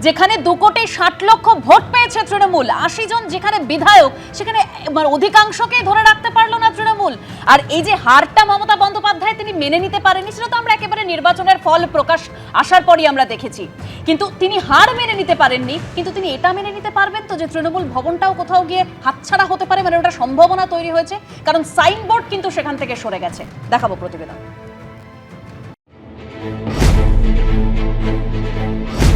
যেখানে 2,60,00,000 ভোট পেয়েছে তৃণমূল, 80 জন যেখানে বিধায়ক, সেখানে অধিকাংশকেই ধরে রাখতে পারলো না তৃণমূল। আর এই যে হারটা মমতা বন্দ্যোপাধ্যায় তিনি মেনে নিতে পারেনি, সেটা তো আমরা একেবারে নির্বাচনের ফল প্রকাশ আসার পরই আমরা দেখেছি। কিন্তু তিনি হার মেনে নিতে পারেননি, কিন্তু তিনি এটা মেনে নিতে পারবেন তো যে তৃণমূল ভবনটাও কোথাও গিয়ে হাতছাড়া হতে পারে, মানে ওটা সম্ভাবনা তৈরি হয়েছে, কারণ সাইনবোর্ড কিন্তু সেখান থেকে সরে গেছে। দেখাবো প্রতিবেদন।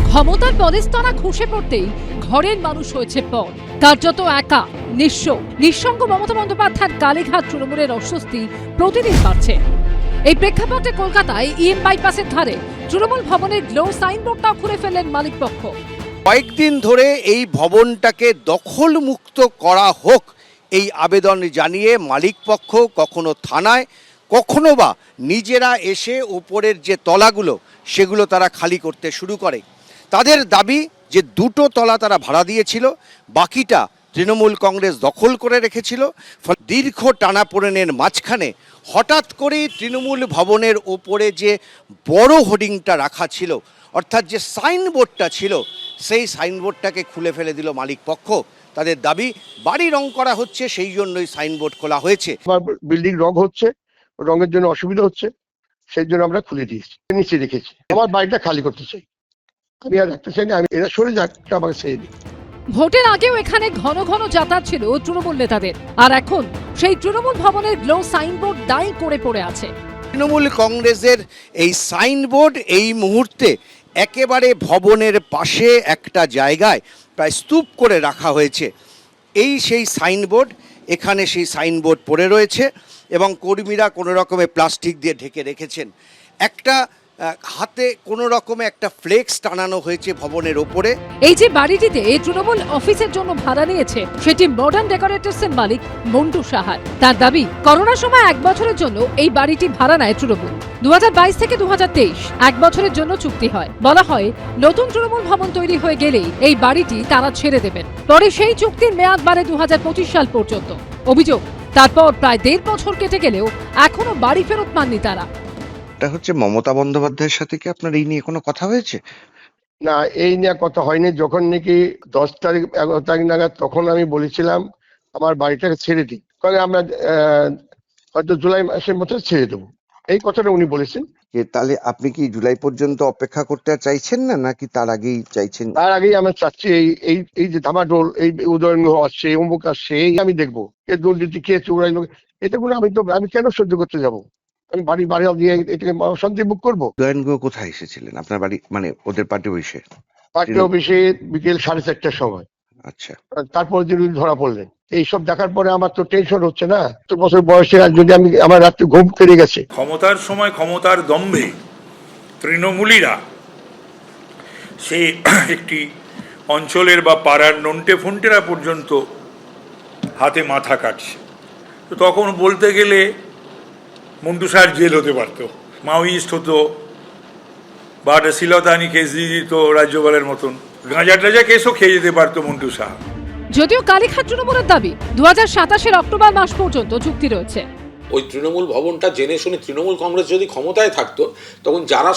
ক্ষমতার পদস্তরা খসে পড়তেই ঘরের মানুষ হয়েছে পর, কার্যত একা, নিঃসঙ্গ মমতা বন্দ্যোপাধ্যায়ের কালীঘাট তৃণমূলের অস্বস্তি প্রতিদিন বাড়ছে। এই প্রেক্ষাপটে কলকাতায় ইএম বাইপাসের ধারে তৃণমূল ভবনের গ্লো সাইনবোর্ডটাও খুলে ফেললেন মালিকপক্ষ। কয়েকদিন ধরে এই ভবনটাকে দখল মুক্ত করা হোক এই আবেদন জানিয়ে মালিকপক্ষ কখনো থানায়, কখনো বা নিজেরা এসে উপরের যে তলাগুলো সেগুলো তারা খালি করতে শুরু করে। তাদের দাবি যে 2টো তলা তারা ভাড়া দিয়েছিল, বাকিটা তৃণমূল কংগ্রেস দখল করে রেখেছিল। দীর্ঘ টানাপোড়েনের মাঝখানে হঠাৎ করেই তৃণমূল ভবনের ওপরে যে বড় হোর্ডিংটা রাখা ছিল, অর্থাৎ যে সাইনবোর্ডটা ছিল, সেই সাইনবোর্ডটাকে খুলে ফেলে দিল মালিকপক্ষ। তাদের দাবি বাড়ি রং করা হচ্ছে, সেই জন্যই সাইনবোর্ড খোলা হয়েছে। বিল্ডিং রং হচ্ছে, রঙের জন্য অসুবিধা হচ্ছে, সেই জন্য আমরা খুলে দিয়েছি, নিচে রেখেছি। আমার বাড়িটা খালি করতে চাই, আমি আর রাখতে চাই না, আমি এরা সরে যাক, আমাকে ছেড়ে দিই। ভোটের আগেও এখানে ঘন ঘন যাতায়াত ছিল তৃণমূল নেতাদের, আর এখন সেই তৃণমূল ভবনের গ্লো সাইনবোর্ড দায়ী করে পড়ে আছে। তৃণমূল কংগ্রেসের এই সাইনবোর্ড এই মুহূর্তে একেবারে ভবনের পাশে একটা জায়গায় প্রায় স্তূপ করে রাখা হয়েছে। সেই সাইনবোর্ড, এখানে সেই সাইনবোর্ড পড়ে রয়েছে এবং কর্মীরা কোনো রকমে প্লাস্টিক দিয়ে ঢেকে রেখেছেন। একটা হাতে কোনো রকমে একটা ফ্লেক্স টানানো হয়েছে ভবনের ওপরে। এই যে বাড়িটিতে তৃণমূল অফিসের জন্য ভাড়া নিয়েছে, সেটি মডার্ন ডেকোরেটরসের মালিক মন্টু সাহার। তার দাবি, করোনার সময় 1 বছরের জন্য এই বাড়িটি ভাড়া নেয় তৃণমূল। 2022 থেকে 2023 1 বছরের জন্য চুক্তি হয়। বলা হয় নতুন তৃণমূল ভবন তৈরি হয়ে গেলেই এই বাড়িটি তারা ছেড়ে দেবেন। পরে সেই চুক্তির মেয়াদ বাড়ে 2025 সাল পর্যন্ত। অভিযোগ, তারপর প্রায় 1.5 বছর কেটে গেলেও এখনো বাড়ি ফেরত পাননি তারা। এটা হচ্ছে মমতা বন্দ্যোপাধ্যায়ের সাথে কি আপনার এই নিয়ে কোনো কথা হয়েছে? না, এই নিয়ে কথা হয়নি। যখন নাকি 10 তারিখ 11 তারিখ নাগাদ, তখন আমি বলেছিলাম আমার বাড়িটাকে ছেড়ে দিই, কারণ আমরা হয়তো জুলাই মাসের মধ্যে ছেড়ে দেবো, এই কথাটা উনি বলেছেন। তাহলে আপনি কি জুলাই পর্যন্ত অপেক্ষা করতে চাইছেন না, নাকি তার আগেই চাইছেন? তার আগেই আমরা চাচ্ছি এই যে ধামাডোল, এই উদয়ন আসছে, অমুক আসছে, এই আমি দেখবো কে দুর্নীতি, কে চোরাইলো, এটাগুলো আমি কেন সহ্য করতে যাবো? আমি বাড়ি দিয়ে এটাকে শান্তি বুক করবো। উদয়নগুলো কোথায় এসেছিলেন আপনার বাড়ি, মানে ওদের পার্টি অফিসে? পার্টি অফিসে বিকেল 4:30টার সময়। আচ্ছা, তারপরে তিনি ধরা পড়লেন। এইসব দেখার পরে আমার তো টেনশন হচ্ছে না, 70 বছর বয়সে আর যদি আমার রাত্রে ঘুম কেড়ে গেছে। ক্ষমতার সময় ক্ষমতার দম্ভে তৃণমূলীরা সে একটি অঞ্চলের বা পাড়ার নন্টে ফন্টেরা পর্যন্ত হাতে মাথা কাটছে। তো তখন বলতে গেলে মন্টু স্যার জেল হতে পারত, মাওয়িস্ট হতো, বা শিলতানি কেস দিয়ে দিত রাজ্যপালের মতন, গাঁজা টাজা কেসও খেয়ে যেতে পারতো মন্টু শাহ। যদিও কালীঘাট তৃণমূলের দাবি 2027 অক্টোবর মাস পর্যন্ত চুক্তি রয়েছে। ওই তৃণমূল ভবনটা জেনে শুনে তৃণমূল কংগ্রেস যদি ক্ষমতায় থাকতো, তখন যারা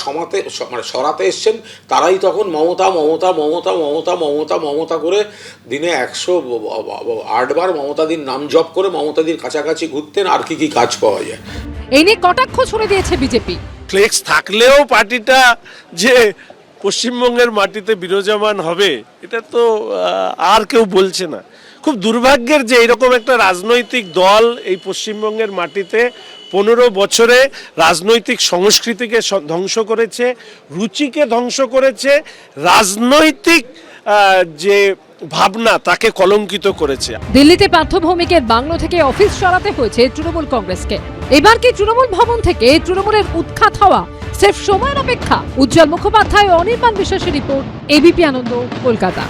সরাতে এসছেন তারাই তখন মমতা মমতা মমতা মমতা মমতা মমতা করে দিনে 108 বার মমতাদির নাম জপ করে মমতাদির কাছাকাছি ঘুরতেন। আর কি কাজ পাওয়া যায়, এই নিয়ে কটাক্ষ ছুড়ে দিয়েছে বিজেপি। ফ্লেক্স থাকলেও পার্টিটা যে পশ্চিমবঙ্গের মাটিতে বিরাজমান হবে, এটা তো আর কেউ বলছে না। খুব দুর্ভাগ্যের যে এরকম একটা রাজনৈতিক দল এই পশ্চিমবঙ্গের মাটিতে 15 বছরে রাজনৈতিক সংস্কৃতিকে ধ্বংস করেছে, রুচিকে ধ্বংস করেছে, রাজনৈতিক যে ভাবনা তাকে কলঙ্কিত করেছে। দিল্লিতে পার্থ ভৌমিকের বাংলো থেকে অফিস সরাতে হয়েছে তৃণমূল কংগ্রেসকে। এবার কি তৃণমূল ভবন থেকে তৃণমূলের উৎখাত হওয়া সির্ফ সময়ের অপেক্ষা? উজ্জ্বল মুখোপাধ্যায় ও অনির্বাণ বিশ্বাসের রিপোর্ট, এবিপি আনন্দ, কলকাতা।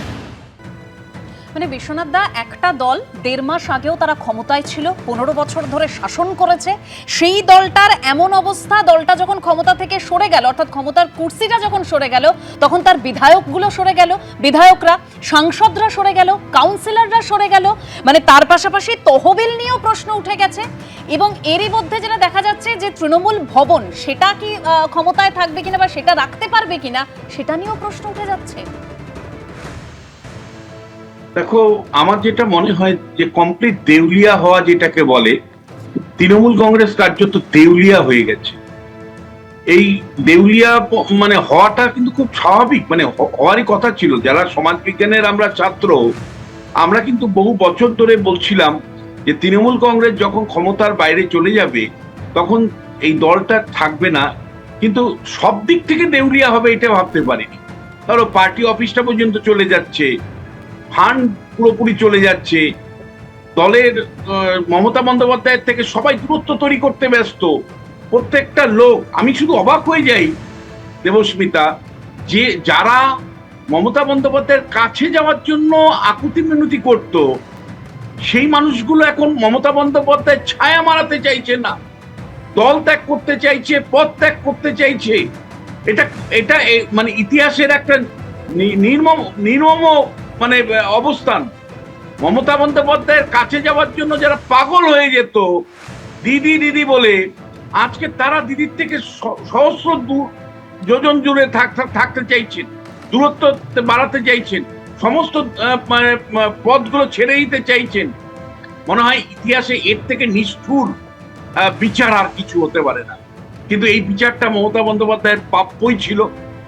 মানে বিশ্বনাথ দা, একটা দল 1.5 মাস আগেও তারা ক্ষমতায় ছিল, 15 বছর ধরে শাসন করেছে, সেই দলটার এমন অবস্থা, দলটা যখন ক্ষমতা থেকে সরে গেল, অর্থাৎ ক্ষমতার কুর্সিটা যখন সরে গেল, তখন তার বিধায়কগুলো সরে গেল, বিধায়করা, সাংসদরা সরে গেল, কাউন্সিলররা সরে গেল, মানে তার পাশাপাশি তহবিল নিয়েও প্রশ্ন উঠে গেছে। এবং এরই মধ্যে যেটা দেখা যাচ্ছে যে তৃণমূল ভবন, সেটা কি ক্ষমতায় থাকবে কিনা বা সেটা রাখতে পারবে কিনা, সেটা নিয়েও প্রশ্ন উঠে যাচ্ছে। দেখো, আমার যেটা মনে হয় যে কমপ্লিট দেউলিয়া হওয়া যেটাকে বলে, তৃণমূল কংগ্রেস কার্যত দেউলিয়া হয়ে গেছে। এই দেউলিয়া মানে হওয়াটা কিন্তু খুব স্বাভাবিক, মানে হওয়ারই কথা ছিল। যারা সমাজবিজ্ঞানের আমরা ছাত্র, আমরা কিন্তু বহু বছর ধরে বলছিলাম যে তৃণমূল কংগ্রেস যখন ক্ষমতার বাইরে চলে যাবে তখন এই দলটা থাকবে না, কিন্তু সব দিক থেকে দেউলিয়া হবে এটা ভাবতে পারিনি। ধরো পার্টি অফিসটা পর্যন্ত চলে যাচ্ছে, ফান্ড পুরোপুরি চলে যাচ্ছে, দলের মমতা বন্দ্যোপাধ্যায়ের থেকে সবাই দূরত্ব তৈরি করতে ব্যস্ত, প্রত্যেকটা লোক। আমি শুধু অবাক হয়ে যাই দেবস্মিতা, যে যারা মমতা বন্দ্যোপাধ্যায়ের কাছে যাওয়ার জন্য আকুতি মিনতি করত, সেই মানুষগুলো এখন মমতা বন্দ্যোপাধ্যায়ের ছায়া মারাতে চাইছে না, দল ত্যাগ করতে চাইছে, পদ ত্যাগ করতে চাইছে। এটা এটা মানে ইতিহাসের একটা নির্মম মানে অবস্থান। মমতা বন্দ্যোপাধ্যায়ের কাছে যাওয়ার জন্য যারা পাগল হয়ে যেত দিদি দিদি বলে, আজকে তারা দিদির থেকে সহস্র যোজন জুড়ে থাকতে চাইছেন, দূরত্ব বাড়াতে চাইছেন, সমস্ত মানে পদগুলো ছেড়ে দিতে চাইছেন। মনে হয় ইতিহাসে এর থেকে নিষ্ঠুর বিচার আর কিছু হতে পারে না। কিন্তু এই বিচারটা মমতা বন্দ্যোপাধ্যায়ের প্রাপ্যই ছিল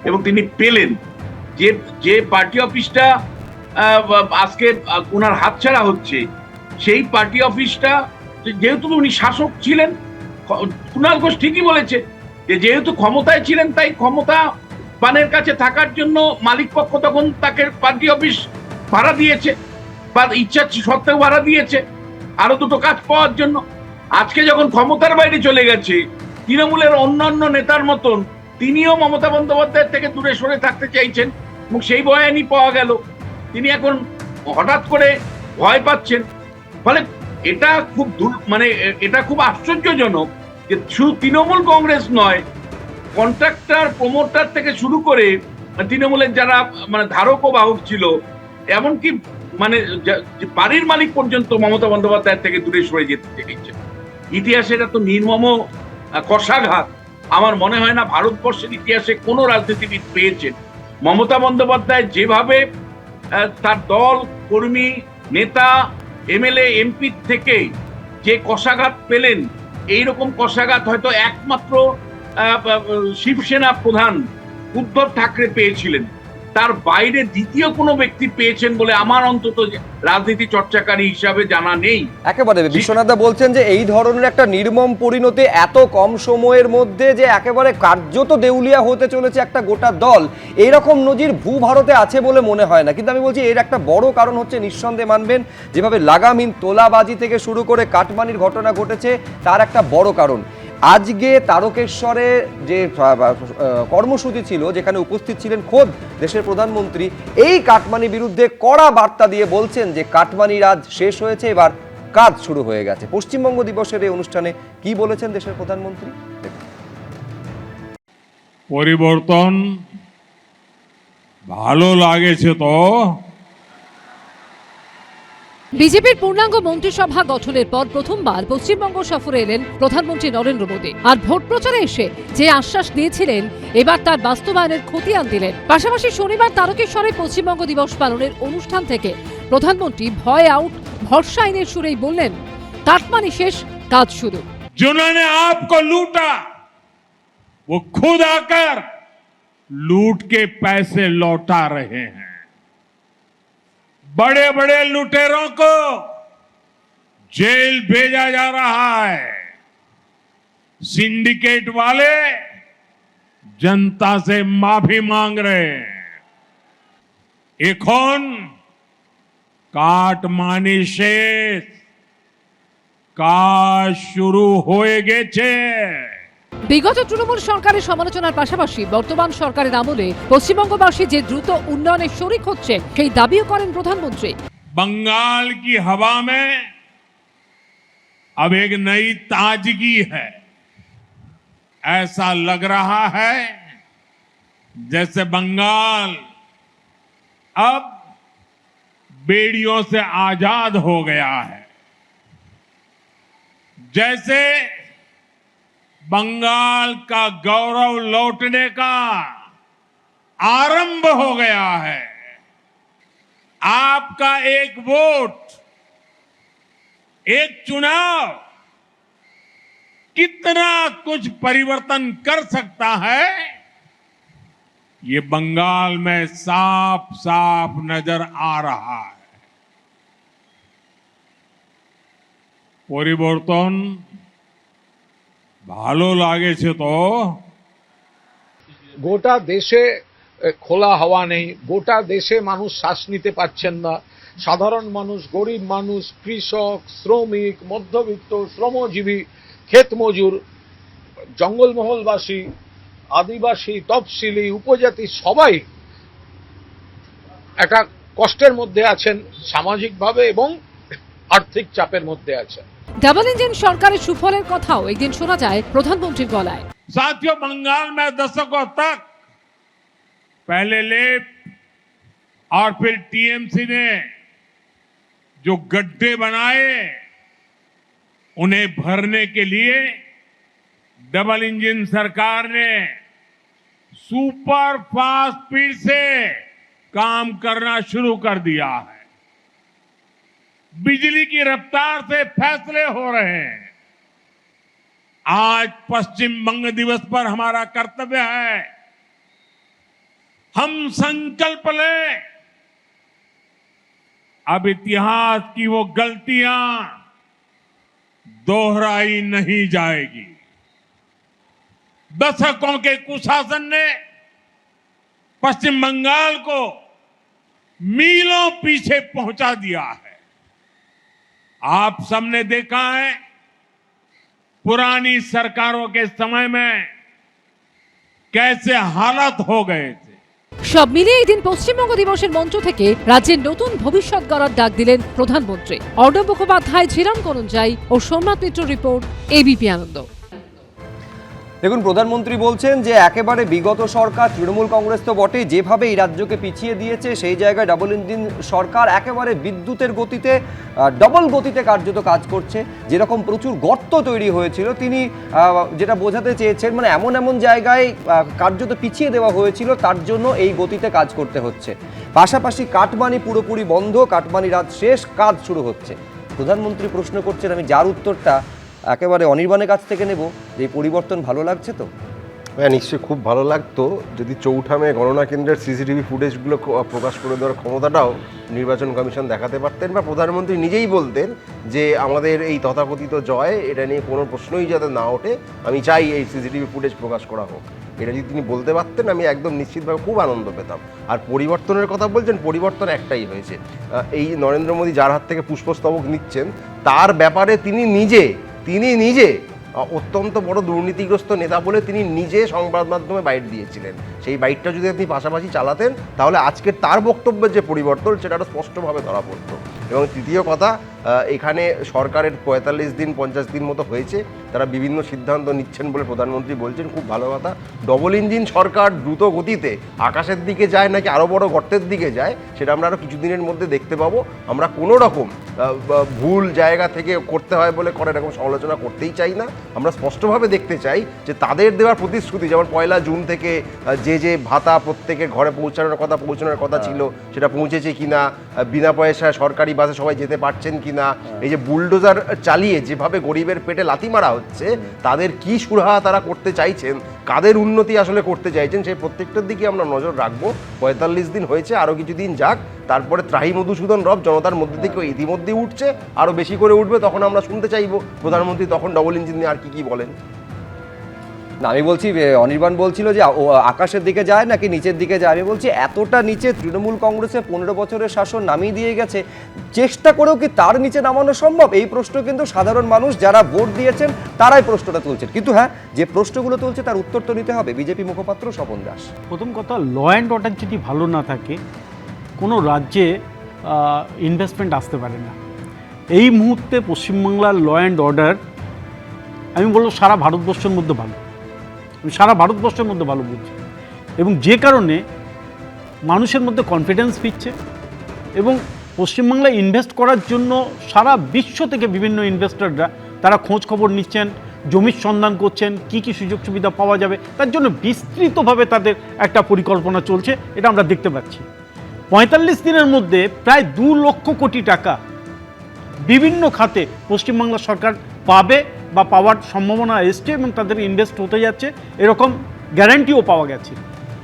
এবং তিনি পেলেন। যে পার্টি অফিসটা আজকে ওনার হাতছাড়া হচ্ছে, সেই পার্টি অফিসটা যেহেতু উনি শাসক ছিলেন, কুণাল ঘোষ ঠিকই বলেছে যে যেহেতু ক্ষমতায় ছিলেন তাই ক্ষমতা পানের কাছে থাকার জন্য মালিক পক্ষ তখন তাকে পার্টি অফিস ভাড়া দিয়েছে, বা ইচ্ছা সত্ত্বেও ভাড়া দিয়েছে আরো দুটো কাজ পাওয়ার জন্য। আজকে যখন ক্ষমতার বাইরে চলে গেছে, তৃণমূলের অন্যান্য নেতার মতন তিনিও মমতা বন্দ্যোপাধ্যায়ের থেকে দূরে সরে থাকতে চাইছেন এবং সেই বয়ানই পাওয়া গেল। তিনি এখন হঠাৎ করে ভয় পাচ্ছেন। ফলে এটা খুব মানে এটা খুব আশ্চর্যজনক যে শুধু তৃণমূল কংগ্রেস নয়, কন্ট্রাক্টর প্রমোটার থেকে শুরু করে তৃণমূলের যারা মানে ধারক ও বাহক ছিল, এমনকি মানে বাড়ির মালিক পর্যন্ত মমতা বন্দ্যোপাধ্যায়ের থেকে দূরে সরে যেতে চাইছে। ইতিহাসের এত নির্মম কষাঘাত আমার মনে হয় না ভারতবর্ষের ইতিহাসে কোনো রাজনীতিবিদ পেয়েছেন। মমতা বন্দ্যোপাধ্যায় যেভাবে তার দল কর্মী নেতা এমএলএ এমপি থেকে যে কষাঘাত পেলেন, এইরকম কষাঘাত হয়তো একমাত্র শিবসেনা প্রধান উদ্ধব ঠাকরে পেয়েছিলেন। তার বাইরে দ্বিতীয় কোনো ব্যক্তি পেয়েছেন বলে আমার অন্তত রাজনীতি চর্চাকারী হিসাবে জানা নেই। একেবারে বিশ্বনাথদা বলছেন যে এই ধরনের একটা নির্মম পরিণতি এত কম সময়ের মধ্যে যে একেবারে কার্যত দেউলিয়া হতে চলেছে একটা গোটা দল, এইরকম নজির ভারতে আছে বলে মনে হয় না। কিন্তু আমি বলছি এর একটা বড় কারণ হচ্ছে, নিঃসন্দেহে মানবেন, যেভাবে লাগামহীন তোলাবাজি থেকে শুরু করে কাটমানির ঘটনা ঘটেছে তার একটা বড় কারণ। আজকে তারকেশ্বরে যে কর্মসূচি ছিল, যেখানে উপস্থিত ছিলেন খোদ দেশের প্রধানমন্ত্রী, এই কাটমানির বিরুদ্ধে কড়া বার্তা দিয়ে বলছেন যে কাটমানির আজ শেষ হয়েছে, এবার কাজ শুরু হয়ে গেছে। পশ্চিমবঙ্গ দিবসের এই অনুষ্ঠানে কি বলেছেন দেশের প্রধানমন্ত্রী? পরিবর্তন ভালো লাগেছে তো। বিজেপির পূর্ণাঙ্গ মন্ত্রিসভা গঠনের পর প্রথমবার পশ্চিমবঙ্গ সফরে এলেন প্রধানমন্ত্রী নরেন্দ্র মোদী। আর ভোট প্রচারে এসে যে আশ্বাস দিয়েছিলেন, এবার তার বাস্তবায়নের খতিয়ান দিলেন। পাশাপাশি শনিবার তারকেশ্বরে পশ্চিমবঙ্গ দিবস পালনের অনুষ্ঠান থেকে প্রধানমন্ত্রী ভয় আউট ভরসা আইনের সুরেই বললেন, কাটমানি শেষ, কাজ শুরু। जिन्होंने आपको लूटा वो खुद आकर लूट के पैसे लौटा रहे हैं। बड़े बड़े लुटेरों को जेल भेजा जा रहा है। सिंडिकेट वाले जनता से माफी मांग रहे हैं। এখন কাটমানি শেষ, কাজ শুরু হয়ে গেছে। বিগত তৃণমূল সরকারের সমালোচনার পাশাপাশি বর্তমান সরকারের আমলে পশ্চিমবঙ্গবাসী যে দ্রুত উন্নয়নের শরিক হচ্ছে সেই দাবিও করেন প্রধানমন্ত্রী। बंगाल की हवा में अब एक नई ताजगी है। ऐसा लग रहा है जैसे बंगाल अब बेड़ियों से आजाद हो गया है। जैसे बंगाल का गौरव लौटने का आरंभ हो गया है। आप आपका एक वोट, एक चुनाव कितना कुछ परिवर्तन कर सकता है, ये बंगाल में साफ साफ नजर आ रहा है। পরিবর্তন ভালো লাগেছে তো। গোটা দেশে খোলা হাওয়া নেই, গোটা দেশে মানুষ শ্বাস নিতে পারছেন না। সাধারণ মানুষ, গরিব মানুষ, কৃষক, শ্রমিক, মধ্যবিত্ত, শ্রমজীবী, ক্ষেত মজুর, জঙ্গলমহলবাসী, আদিবাসী, তফসিলি, উপজাতি সবাই একটা কষ্টের মধ্যে আছেন সামাজিকভাবে এবং আর্থিক চাপের মধ্যে আছেন। ডাবল ইঞ্জিন সরকারের সুফলের কথাও একদিন শোনা যায় প্রধানমন্ত্রীর গলায়। साथियों, बंगाल में दशकों तक पहले लेफ्ट और फिर टीएमसी ने जो गड्ढे बनाए, उन्हें भरने के लिए डबल इंजन सरकार ने सुपर फास्ट स्पीड से काम करना शुरू कर दिया है। बिजली की रफ्तार से फैसले हो रहे हैं। आज पश्चिम बंग दिवस पर हमारा कर्तव्य है, हम संकल्प लें, अब इतिहास की वो गलतियां दोहराई नहीं जाएगी। दशकों के कुशासन ने पश्चिम बंगाल को मीलों पीछे पहुंचा दिया है। आप सबने देखा है, पुरानी सरकारों के समय में कैसे हालत हो गए थे। সব মিলিয়ে এই দিন পশ্চিমবঙ্গ দিবসের মঞ্চ থেকে রাজ্যের নতুন ভবিষ্যৎ গড়ার ডাক দিলেন প্রধানমন্ত্রী। অর্ণব মুখোপাধ্যায়, ঝিরাম করঞ্জাই ও সোমনাথ মিত্র রিপোর্ট, এবিপি আনন্দ। দেখুন, প্রধানমন্ত্রী বলছেন যে একেবারে বিগত সরকার, তৃণমূল কংগ্রেস তো বটেই, যেভাবে এই রাজ্যকে পিছিয়ে দিয়েছে, সেই জায়গায় ডাবল ইঞ্জিন সরকার একেবারে বিদ্যুতের গতিতে, ডবল গতিতে কার্যত কাজ করছে। যেরকম প্রচুর গর্ত তৈরি হয়েছিল, তিনি যেটা বোঝাতে চেয়েছেন, মানে এমন এমন জায়গায় কার্যত পিছিয়ে দেওয়া হয়েছিল, তার জন্য এই গতিতে কাজ করতে হচ্ছে। পাশাপাশি কাটমানি পুরোপুরি বন্ধ, কাটমানি রাত শেষ, কাজ শুরু হচ্ছে। প্রধানমন্ত্রী প্রশ্ন করছেন, আমি যার উত্তরটা একেবারে অনির্বাণের কাছ থেকে নেব, যে পরিবর্তন ভালো লাগছে তো? হ্যাঁ, নিশ্চয়ই খুব ভালো লাগতো যদি চৌঠামে গণনা কেন্দ্রের সিসিটিভি ফুটেজগুলো প্রকাশ করে দেওয়ার ক্ষমতাটাও নির্বাচন কমিশন দেখাতে পারতেন, বা প্রধানমন্ত্রী নিজেই বলতেন যে আমাদের এই তথাকথিত জয়, এটা নিয়ে কোনো প্রশ্নই যাতে না ওঠে, আমি চাই এই সিসিটিভি ফুটেজ প্রকাশ করা হোক। এটা যদি তিনি বলতে পারতেন, আমি একদম নিশ্চিতভাবে খুব আনন্দ পেতাম। আর পরিবর্তনের কথা বলছেন, পরিবর্তন একটাই হয়েছে, এই নরেন্দ্র মোদী যার হাত থেকে পুষ্পস্তবক নিচ্ছেন, তার ব্যাপারে তিনি নিজে অত্যন্ত বড় দুর্নীতিগ্রস্ত নেতা বলে তিনি নিজে সংবাদ মাধ্যমে বাইট দিয়েছিলেন। সেই বাইটটা যদি আপনি পাশাপাশি চালাতেন, তাহলে আজকের তার বক্তব্যের যে পরিবর্তন, সেটা আরও স্পষ্টভাবে ধরা পড়তো। এবং তৃতীয় কথা, এখানে সরকারের ৪৫ দিন ৫০ দিন মতো হয়েছে, তারা বিভিন্ন সিদ্ধান্ত নিচ্ছেন বলে প্রধানমন্ত্রী বলছেন, খুব ভালো কথা। ডবল ইঞ্জিন সরকার দ্রুত গতিতে আকাশের দিকে যায় নাকি আরও বড় গর্তের দিকে যায়, সেটা আমরা আরও কিছুদিনের মধ্যে দেখতে পাবো। আমরা কোনো রকম ভুল জায়গা থেকে করতে হয় বলে এরকম সমালোচনা করতেই চাই না। আমরা স্পষ্টভাবে দেখতে চাই যে তাদের দেওয়ার প্রতিশ্রুতি, যেমন ১ জুন থেকে যে ভাতা প্রত্যেকের ঘরে পৌঁছানোর কথা ছিল, সেটা পৌঁছেছে কিনা, বিনা পয়সায় সরকারি বাসে সবাই যেতে পারছেন কিনা, এই যে বুলডোজার চালিয়ে যেভাবে গরিবের পেটে লাথি মারা হচ্ছে, তাদের কি সুরাহা তারা করতে চাইছেন, কাদের উন্নতি আসলে করতে চাইছেন, সেই প্রত্যেকটার দিকে আমরা নজর রাখবো। ৪৫ দিন হয়েছে, আরও কিছুদিন যাক, তারপরে ত্রাহি মধুসূদন রব জনতার মধ্যে থেকে ইতিমধ্যেই উঠছে, আরও বেশি করে উঠবে, তখন আমরা শুনতে চাইবো প্রধানমন্ত্রী তখন ডবল ইঞ্জিন নিয়ে আর কি বলেন। না, আমি বলছি, অনির্বাণ বলছিল যে আকাশের দিকে যায় নাকি নিচের দিকে যায়। আমি বলছি এতটা নিচে তৃণমূল কংগ্রেসে ১৫ বছরের শাসন নামিয়ে দিয়ে গেছে, চেষ্টা করেও কি তার নিচে নামানো সম্ভব? এই প্রশ্ন কিন্তু সাধারণ মানুষ যারা ভোট দিয়েছেন তারাই প্রশ্নটা তুলছেন। কিন্তু হ্যাঁ, যে প্রশ্নগুলো তুলছে তার উত্তর তো নিতে হবে। বিজেপি মুখপাত্র স্বপন দাস। প্রথম কথা, ল অ্যান্ড অর্ডার যদি ভালো না থাকে, কোনো রাজ্যে ইনভেস্টমেন্ট আসতে পারে না। এই মুহূর্তে পশ্চিমবাংলার ল অ্যান্ড অর্ডার, আমি বলবো সারা ভারতবর্ষের মধ্যে ভালো, আমি সারা ভারতবর্ষের মধ্যে ভালো বুঝছি। এবং যে কারণে মানুষের মধ্যে কনফিডেন্স ফিরছে, এবং পশ্চিমবাংলায় ইনভেস্ট করার জন্য সারা বিশ্ব থেকে বিভিন্ন ইনভেস্টররা তারা খোঁজ খবর নিচ্ছেন, জমির সন্ধান করছেন, কি কি সুযোগ সুবিধা পাওয়া যাবে, তার জন্য বিস্তৃতভাবে তাদের একটা পরিকল্পনা চলছে, এটা আমরা দেখতে পাচ্ছি। 45 দিনের মধ্যে প্রায় 2 লক্ষ কোটি টাকা বিভিন্ন খাতে পশ্চিমবাংলা সরকার পাবে বা পাওয়ার সম্ভাবনা এসছে এবং তাদের ইনভেস্ট হতে যাচ্ছে, এরকম গ্যারান্টিও পাওয়া গেছে।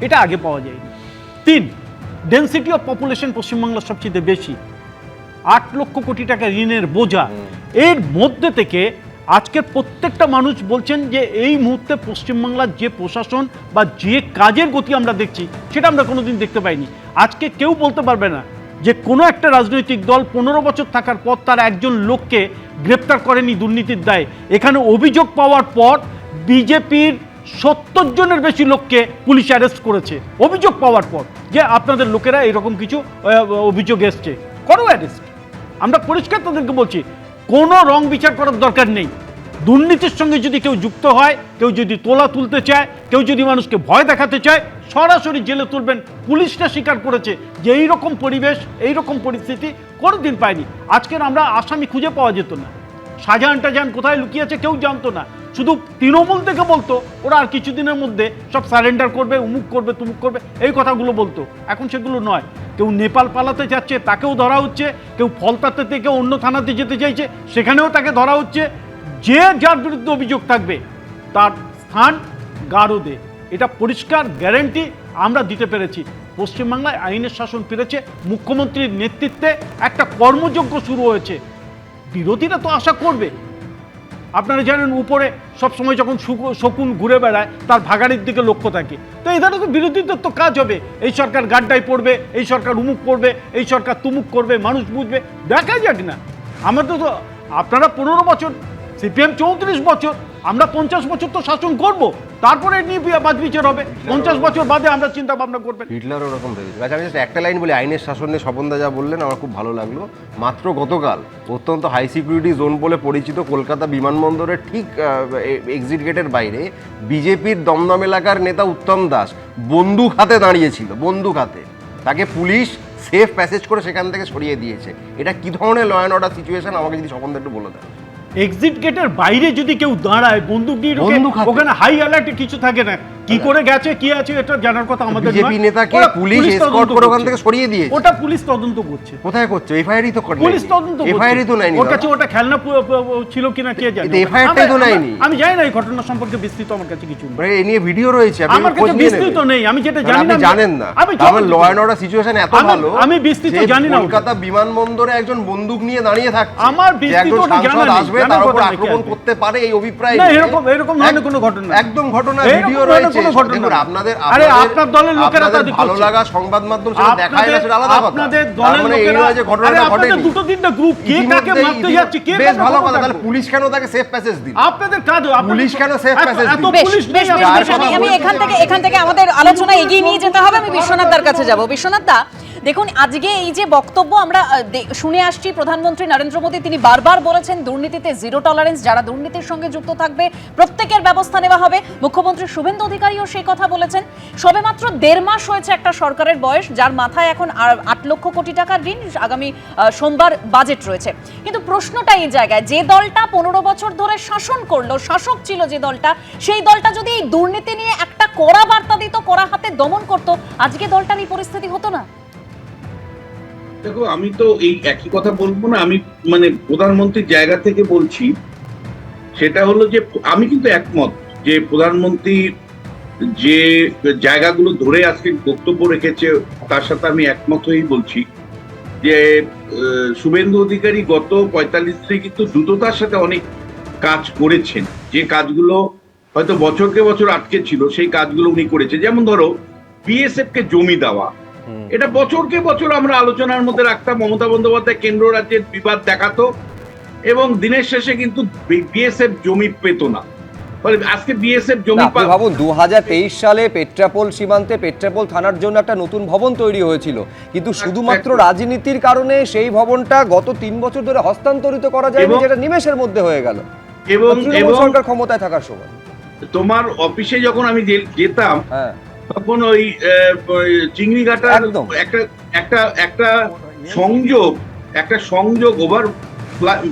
এটা আগে পাওয়া যায়নি। 3, ডেন্সিটি অফ পপুলেশন পশ্চিমবাংলার সবচেয়ে বেশি, 8 লক্ষ কোটি টাকা ঋণের বোঝা। এর মধ্যে থেকে আজকের প্রত্যেকটা মানুষ বলছেন যে এই মুহূর্তে পশ্চিমবাংলার যে প্রশাসন বা যে কাজের গতি আমরা দেখছি সেটা আমরা কোনোদিন দেখতে পাইনি। আজকে কেউ বলতে পারবে না যে কোনো একটা রাজনৈতিক দল 15 বছর থাকার পর তার একজন লোককে গ্রেপ্তার করেনি দুর্নীতির দায়ে। এখানে অভিযোগ পাওয়ার পর বিজেপির 70 জনের বেশি লোককে পুলিশ অ্যারেস্ট করেছে অভিযোগ পাওয়ার পর, যে আপনাদের লোকেরা এরকম কিছু অভিযোগ এসছে, করো অ্যারেস্ট। আমরা পরিষ্কার তাদেরকে বলছি কোনো রং বিচার করার দরকার নেই। দুর্নীতির সঙ্গে যদি কেউ যুক্ত হয়, কেউ যদি তোলা তুলতে চায়, কেউ যদি মানুষকে ভয় দেখাতে চায়, সরাসরি জেলে তুলবেন। পুলিশটা স্বীকার করেছে যে এইরকম পরিবেশ, এইরকম পরিস্থিতি কোনোদিন পায়নি। আজকের আমরা আসামি খুঁজে পাওয়া যেত না, শাহজাহান টাজাহান কোথায় লুকিয়েছে কেউ জানতো না, শুধু তৃণমূল থেকে বলতো ওরা আর কিছুদিনের মধ্যে সব সারেন্ডার করবে, উমুক করবে, তুমুক করবে, এই কথাগুলো বলতো। এখন সেগুলো নয়। কেউ নেপাল পালাতে যাচ্ছে তাকেও ধরা হচ্ছে, কেউ ফলতাতে থেকে অন্য থানাতে যেতে চাইছে সেখানেও তাকে ধরা হচ্ছে। যে যার বিরুদ্ধে অভিযোগ থাকবে তার স্থান গারদে, এটা পরিষ্কার গ্যারান্টি আমরা দিতে পেরেছি। পশ্চিমবাংলায় আইনের শাসন ফিরেছে, মুখ্যমন্ত্রীর নেতৃত্বে একটা কর্মযজ্ঞ শুরু হয়েছে। বিরোধীরা তো আশা করবে, আপনারা জানেন উপরে সবসময় যখন শকুন ঘুরে বেড়ায় তার ভাগাড়ির দিকে লক্ষ্য থাকে, তো এই ধরনের তো বিরোধীদের তো কাজ হবে, এই সরকার গাড্ডায় পড়বে, এই সরকার উমুক করবে, এই সরকার তুমুক করবে, মানুষ বুঝবে, দেখা যাক না। আমাদের তো আপনারা 15 বছর, সিপিএম 34 বছর, আমরা 50 বছর তো শাসন করব, তারপরে নিয়ে বাদ বিচার হবে। 50 বছর বাদে আমরা চিন্তা ভাবনা করবেন। হিটলার ওরকম ভেবেছিল। আচ্ছা, আমি একটা লাইন বলি, আইনের শাসন নিয়ে স্বপনদা যা বললেন আমার খুব ভালো লাগলো। মাত্র গতকাল অত্যন্ত হাই সিকিউরিটি জোন বলে পরিচিত কলকাতা বিমানবন্দরের ঠিক এক্সিট গেটের বাইরে বিজেপির দমদম এলাকার নেতা উত্তম দাস বন্দুক হাতে দাঁড়িয়েছিল, বন্দুক হাতে। তাকে পুলিশ সেফ প্যাসেজ করে সেখান থেকে সরিয়ে দিয়েছে। এটা কি ধরনের ল অ্যান্ড অর্ডার সিচুয়েশন আমাকে যদি স্বপনদা একটু বলে দেন। এক্সিট গেটের বাইরে যদি কেউ দাঁড়ায় বন্দুক নিয়ে, ওখানে হাই অ্যালার্টে কিছু থাকে না, কি করে গেছে কি আছে এটা জানার কথা আমাদের। বিজেপি নেতাকে পুলিশ এসকর্ট করে ওখান থেকে সরিয়ে দিয়েছে। ওটা পুলিশ তদন্ত করছে। কোথায় করছে? এফআইআরই তো করে। পুলিশ তদন্ত করছে। এফআইআরই তো নেয়নি। ওর কাছে ওটা খেলনা ছিল কিনা কে জানে। এফআইআরটাই তো নেয়নি। আমি জানি না এই ঘটনা সম্পর্কে বিস্তৃত আমার কাছে কিছু নেই। এই নিয়ে ভিডিও রয়েছে, আপনি আমার কাছে বিস্তৃত নেই। আমি যেটা জানি না, আপনি জানেন না। আমার ল অ্যান্ড অর্ডার সিচুয়েশন এত ভালো, আমি বিস্তৃত জানি না। কলকাতা বিমানবন্দরে একজন বন্দুক নিয়ে দাঁড়িয়ে থাকছে, আমার বিস্তৃতটা জানা নেই। আসবে তার উপর আক্রমণ করতে পারে এই অভিপ্রায় না, এরকম ধরনের কোনো ঘটনা একদম ঘটনা ভিডিও রয়েছে। আপনাদের আরে আপনার দলের লোকেরা তা ভালো লাগা সংবাদ মাধ্যম সেটা দেখায় না, সেটা আলাদা কথা। আপনাদের দলের লোকেরা যে ঘটনাটা ঘটে, দুটো তিনটা গ্রুপ কে কাকে মারতে যাচ্ছে, কে বেশ ভালো কথা। তাহলে পুলিশ কেন তাকে সেফ প্যাসেজ দিল? আপনাদের কাজ, পুলিশ কেন সেফ প্যাসেজ দিল? আমি এখান থেকে আমাদের আলোচনা এগিয়ে নিয়ে যেতে হবে। আমি বিশ্বনাথ দার কাছে যাব। বিশ্বনাথ দা, দেখুন আজকে এই যে বক্তব্য আমরা শুনে আসছি, প্রধানমন্ত্রী নরেন্দ্র মোদী তিনি বারবার বলেছেন দুর্নীতিতে জিরো টলারেন্স, যারা দুর্নীতির সঙ্গে যুক্ত থাকবে প্রত্যেকের ব্যবস্থা নেওয়া হবে। মুখ্যমন্ত্রী শুভেন্দু অধিকারীও সেই কথা বলেছেন। সবেমাত্র 1.5 মাস হয়েছে একটা সরকারের বয়স, যার মাথায় এখন 8 লক্ষ কোটি টাকার ঋণ, আগামী সোমবার বাজেট রয়েছে। কিন্তু প্রশ্নটা এই জায়গায়, যে দলটা 15 বছর ধরে শাসন করলো, শাসক ছিল যে দলটা, সেই দলটা যদি এই দুর্নীতি নিয়ে একটা কড়া বার্তা দিত, কড়া হাতে দমন করত, আজকে দলটার এই পরিস্থিতি হতো না। দেখো, আমি তো এই একই কথা বলবো না, আমি মানে প্রধানমন্ত্রীর জায়গা থেকে বলছি। সেটা হলো যে আমি কিন্তু একমত যে প্রধানমন্ত্রী যে জায়গাগুলো ধরে আজকে বক্তব্য রেখেছে তার সাথে আমি একমত হয়েই বলছি যে শুভেন্দু অধিকারী গত 45 থেকে কিন্তু দ্রুততার সাথে অনেক কাজ করেছেন। যে কাজগুলো হয়তো বছরকে বছর আটকে ছিল সেই কাজগুলো উনি করেছেন। যেমন ধরো বিএসএফ কে জমি দেওয়া, এটা বছরকে বছর আমরা আলোচনার মধ্যে রাখতাম। মমতা বন্দ্যোপাধ্যায় কেন্দ্র রাজ্যের বিবাদ দেখাতো এবং দিনের শেষে কিন্তু বিএসএফ জমি পেত না। ফলে আজকে বিএসএফ জমি ভাবুন 2023 সালে পেট্রাপোল সীমান্তে পেট্রাপোল থানার জন্য একটা নতুন ভবন তৈরি হয়েছিল, কিন্তু শুধুমাত্র রাজনীতির কারণে সেই ভবনটা গত 3 বছর ধরে হস্তান্তরিত করা যায়নি, যেটা নিমেষের মধ্যে হয়ে গেল এবং সরকার ক্ষমতায় থাকার সময়। তোমার অফিসে যখন আমি যেতাম তখন ওই চিংড়িঘাটার একটা সংযোগ ওভার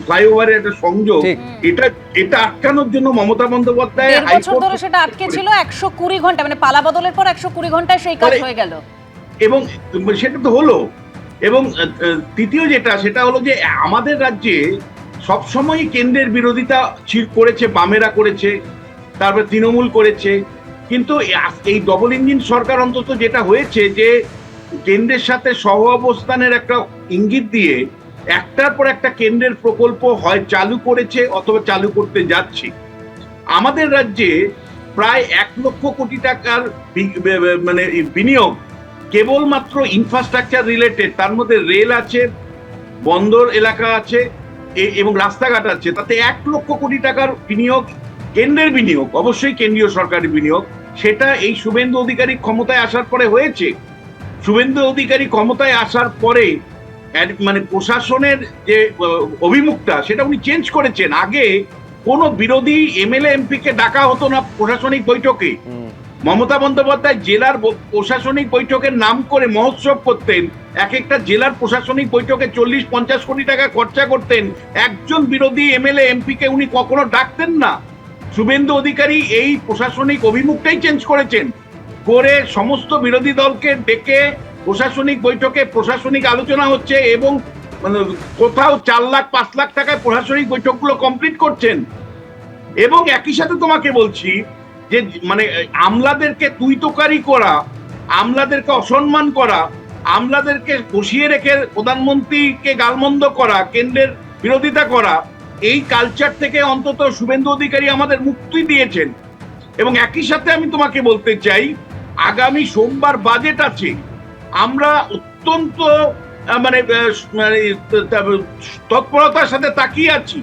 ফ্লাইওভারের একটা সংযোগ, এটা আটকানোর জন্য মমতা বন্দ্যোপাধ্যায় 1.5 বছর ধরে সেটা আটকে ছিল। 120 ঘন্টা, মানে পালা বদলের পর 120 ঘন্টায় সেই কাজ হয়ে গেল। এবং সেটা তো হলো। এবং তৃতীয় যেটা, সেটা হলো যে আমাদের রাজ্যে সবসময়ই কেন্দ্রের বিরোধিতা করেছে, বামেরা করেছে, তারপরে তৃণমূল করেছে, কিন্তু এই ডবল ইঞ্জিন সরকার অন্তত যেটা হয়েছে যে কেন্দ্রের সাথে সহ অবস্থানের একটা ইঙ্গিত দিয়ে একটার পর একটা কেন্দ্রের প্রকল্প হয় চালু করেছে অথবা চালু করতে যাচ্ছে। আমাদের রাজ্যে প্রায় 1 লক্ষ কোটি টাকার মানে বিনিয়োগ কেবলমাত্র ইনফ্রাস্ট্রাকচার রিলেটেড, তার মধ্যে রেল আছে, বন্দর এলাকা আছে এবং রাস্তাঘাট আছে, তাতে 1 লক্ষ কোটি টাকার বিনিয়োগ, কেন্দ্রের বিনিয়োগ, অবশ্যই কেন্দ্রীয় সরকারের বিনিয়োগ, সেটা এই শুভেন্দু অধিকারী ক্ষমতায় আসার পরে হয়েছে। শুভেন্দু অধিকারী ক্ষমতায় আসার পরে মানে প্রশাসনের যে অভিমুখটা সেটা উনি চেঞ্জ করেছেন। আগে কোনো বিরোধী এমএলএ এমপি কে ডাকা হতো না প্রশাসনিক বৈঠকে। মমতা বন্দ্যোপাধ্যায় জেলার প্রশাসনিক বৈঠকের নাম করে মহোৎসব করতেন, এক একটা জেলার প্রশাসনিক বৈঠকে 40-50 কোটি টাকা খরচা করতেন, একজন বিরোধী এমএলএ এমপি কে উনি কখনো ডাকতেন না। শুভেন্দু অধিকারী এই প্রশাসনিক অভিমুখটাই চেঞ্জ করেছেন, করে সমস্ত বিরোধী দলকে ডেকে প্রশাসনিক বৈঠকে প্রশাসনিক আলোচনা হচ্ছে এবং কোথাও 4 লাখ 5 লাখ টাকায় প্রশাসনিক বৈঠকগুলো কমপ্লিট করছেন। এবং একই সাথে তোমাকে বলছি যে মানে আমলাদেরকে তুই তোকারি করা, আমলাদেরকে অসম্মান করা, আমলাদেরকে বসিয়ে রেখে প্রধানমন্ত্রীকে গালমন্দ করা, কেন্দ্রের বিরোধিতা করা, এই কালচার থেকে অন্তত শুভেন্দু অধিকারী আমাদের মুক্তি দিয়েছেন। এবং একই সাথে আমি তোমাকে বলতে চাই, আগামী সোমবার বাজেট আছে, আমরা অত্যন্ত মানে তৎপরতার সাথে তাকিয়ে আছি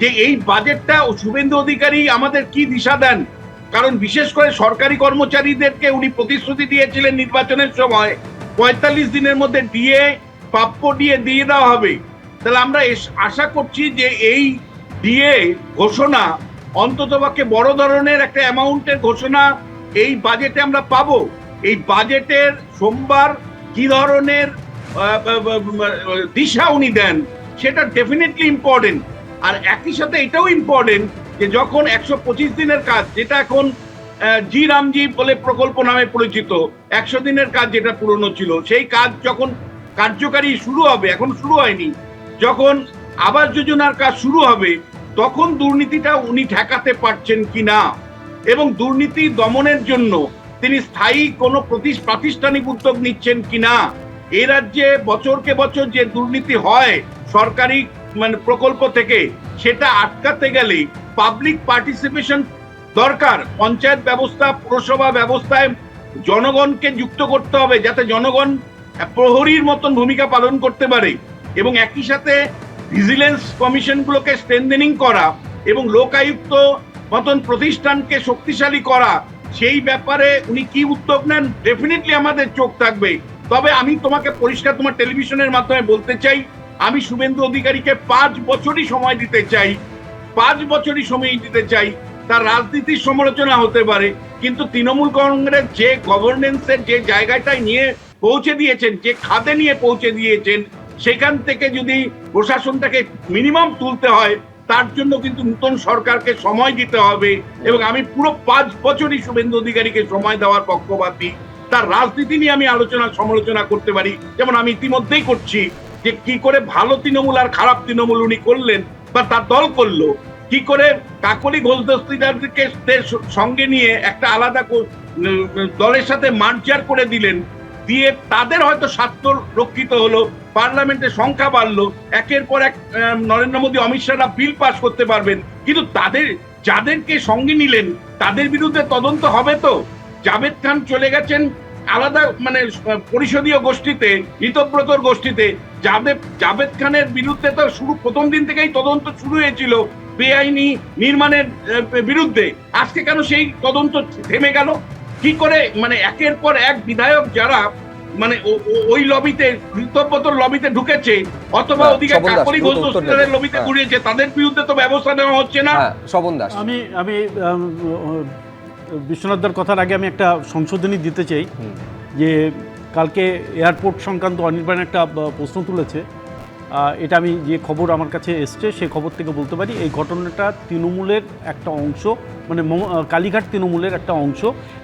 যে এই বাজেটটা শুভেন্দু অধিকারী আমাদের কি দিশা দেন। কারণ বিশেষ করে সরকারি কর্মচারীদেরকে উনি প্রতিশ্রুতি দিয়েছিলেন নির্বাচনের সময় 45 দিনের মধ্যে ডিএ, প্রাপ্য ডিএ দিয়ে দেওয়া হবে। তাহলে আমরা আশা করছি যে এই ডিএ ঘোষণা অন্ততপক্ষে বড় ধরনের একটা অ্যামাউন্টের ঘোষণা এই বাজেটে আমরা পাবো। এই বাজেটের সোমবার কি ধরনের দিশা উনি দেন সেটা ডেফিনেটলি ইম্পর্টেন্ট। আর একই সাথে এটাও ইম্পর্টেন্ট যে যখন 125 দিনের কাজ, যেটা এখন জি রামজি বলে প্রকল্প নামে পরিচিত, 100 দিনের কাজ যেটা পুরনো ছিল, সেই কাজ যখন কার্যকারী শুরু হবে, এখন শুরু হয়নি, যখন আবাস যোজনার কাজ শুরু হবে, তখন দুর্নীতিটা উনি ঠেকাতে পারছেন কিনা এবং দুর্নীতি দমনের জন্য তিনি স্থায়ী কোনো প্রাতিষ্ঠানিক উদ্যোগ নিচ্ছেন কিনা। এই রাজ্যে বছরকে বছর যে দুর্নীতি হয় সরকারি মানে প্রকল্প থেকে, সেটা আটকাতে গেলে পাবলিক পার্টিসিপেশন দরকার। পঞ্চায়েত ব্যবস্থা, পুরসভা ব্যবস্থায় জনগণকে যুক্ত করতে হবে যাতে জনগণ প্রহরীর মতন ভূমিকা পালন করতে পারে। এবং একই সাথে ভিজিলেন্স কমিশনগুলোকে স্ট্রেনথেনিং করা এবং লোকায়ুক্ত মতন প্রতিষ্ঠানকে শক্তিশালী করা, সেই ব্যাপারে উনি কি উদ্যোগ নেন ডেফিনেটলি আমাদের চোখ থাকবে। তবে আমি তোমাকে পরিষ্কার তোমার টেলিভিশনের মাধ্যমে বলতে চাই, আমি শুভেন্দু অধিকারীকে 5 বছরই সময় দিতে চাই, 5 বছরই সময় দিতে চাই। তার রাজনীতির সমালোচনা হতে পারে, কিন্তু তৃণমূল কংগ্রেস যে গভর্নেন্সের যে জায়গাটায় নিয়ে পৌঁছে দিয়েছেন, যে খাদে নিয়ে পৌঁছে দিয়েছেন, সেখান থেকে যদি প্রশাসনটাকে মিনিমাম তুলতে হয়, তার জন্য কিন্তু নতুন সরকারকে সময় দিতে হবে। এবং আমি পুরো 5 বছরই শুভেন্দু অধিকারীকে সময় দেওয়ার পক্ষপাতী। তার রাজনীতি নিয়ে আমি সমালোচনা করতে পারি, যেমন আমি ইতিমধ্যেই করছি, যে কি করে ভালো তৃণমূল আর খারাপ তৃণমূল উনি করলেন বা তার দল করলো, কি করে কাকলি ঘোষদস্তিদারদেরকে সঙ্গে নিয়ে একটা আলাদা দলের সাথে মার্জার করে দিলেন, দিয়ে তাদের হয়তো স্বার্থ রক্ষিত হলো, পার্লামেন্টের সংখ্যা বাড়লো, একের পর এক নরেন্দ্র মোদী, অমিত শাহরা বিল পাস করতে পারবেন। কিন্তু যাদেরকে সঙ্গে নিলেন তাদের বিরুদ্ধে তদন্ত হবে তো? জাভেদ খান চলে গেছেন আলাদা মানে পরিষদীয় গোষ্ঠীতে, ঋতব্রতর গোষ্ঠীতে। জাভেদ খানের বিরুদ্ধে তো প্রথম দিন থেকেই তদন্ত শুরু হয়েছিল বেআইনি নির্মাণের বিরুদ্ধে। আজকে কেন সেই তদন্ত থেমে গেল? কি করে মানে একের পর এক বিধায়ক যারা মানে ওই লবিতে, ঋতব্রতর লবিতে ঢুকেছে অথবা ওদিকে কাকলি ঘোষদস্তিদারের লবিতে ঘুরিয়েছে, তাদের বিরুদ্ধে তো ব্যবস্থা নেওয়া হচ্ছে না। শোভন দাস, আমি বিশ্বনাথদার কথার আগে আমি একটা সংশোধনী দিতে চাই যে কালকে এয়ারপোর্ট সংক্রান্ত অনির্বাণ একটা প্রশ্ন তুলেছে। এটা আমি যে খবর আমার কাছে এসছে সেই খবর থেকে বলতে পারি এই ঘটনাটা তৃণমূলের একটা অংশ, মানে কালীঘাট তৃণমূলের একটা অংশ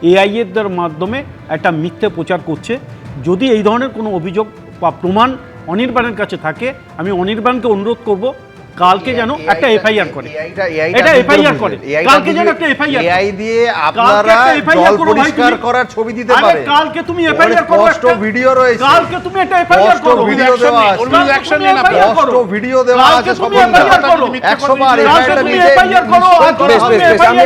এআইএর মাধ্যমে একটা মিথ্যে প্রচার করছে যদি এই ধরনের কোনো অভিযোগ বা প্রমাণ অনির্বাণের কাছে থাকে, আমি অনির্বাণকে অনুরোধ করব কালকে যেন একটা এফআইআর করে, এটা এফআইআর করে, কালকে যেন একটা এফআইআর এআই দিয়ে আপনারা জল পরিষ্কার করার ছবি দিতে পারেন। কালকে তুমি এফআইআর করো, স্পষ্ট ভিডিও রয়েছে, কালকে তুমি একটা এফআইআর করো, ভিডিও দেওয়া আছে, অ্যাকশন নিন, স্পষ্ট ভিডিও দেওয়া আছে, সব 100 বার এফআইআর বেশ বেশ বেশ, আমি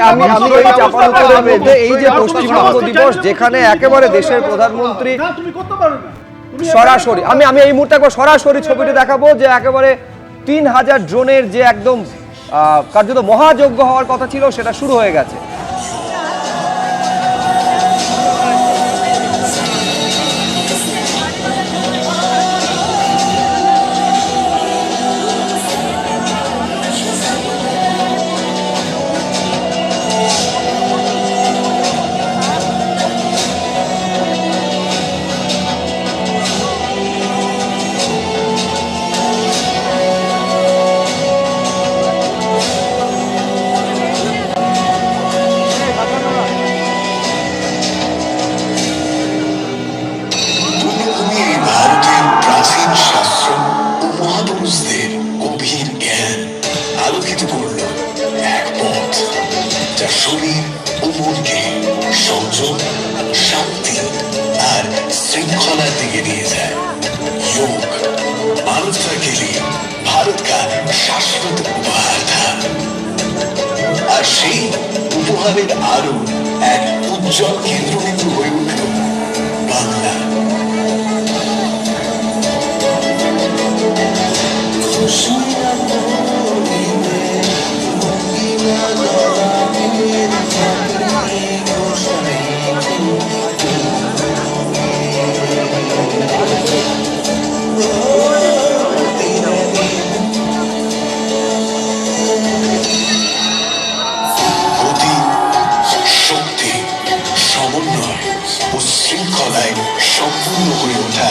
এই চাপানোতলার মধ্যে এই যে পশ্চিমবঙ্গ দিবস, যেখানে একেবারে দেশের প্রধানমন্ত্রী তুমি করতে পারো না, সরাসরি, আমি এই মুহূর্তে একবার সরাসরি ছবিটা দেখাবো যে একেবারে 3000 ড্রোনের যে একদম কার্যত মহাযজ্ঞ হওয়ার কথা ছিল সেটা শুরু হয়ে গেছে। শরীর ও মনকে সংযম, শান্তি আর श्रृंखला दिए निয়ে যায়। योग भारत के लिए भारत का शाश्वत उपहार था। আর সেই উপহারের আরো এক উজ্জ্বল কেন্দ্রবিন্দু হয়ে উঠল বাংলা। শৃঙ্খলায় সম্পূর্ণ হয়ে ওঠা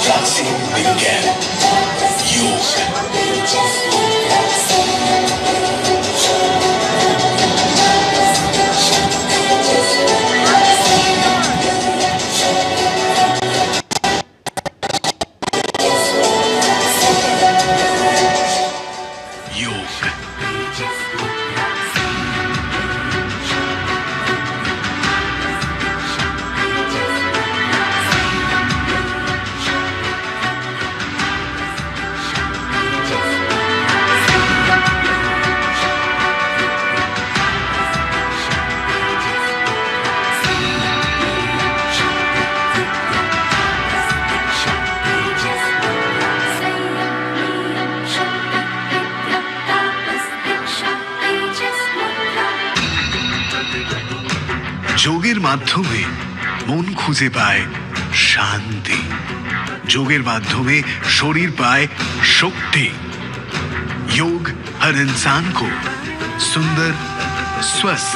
প্রাচীন বিজ্ঞান যোগ। যোগের মাধ্যমে মন খুঁজে পায় শান্তি, যোগের মাধ্যমে শরীর পায় शक्ति। योग हर इंसान को सुंदर, स्वस्थ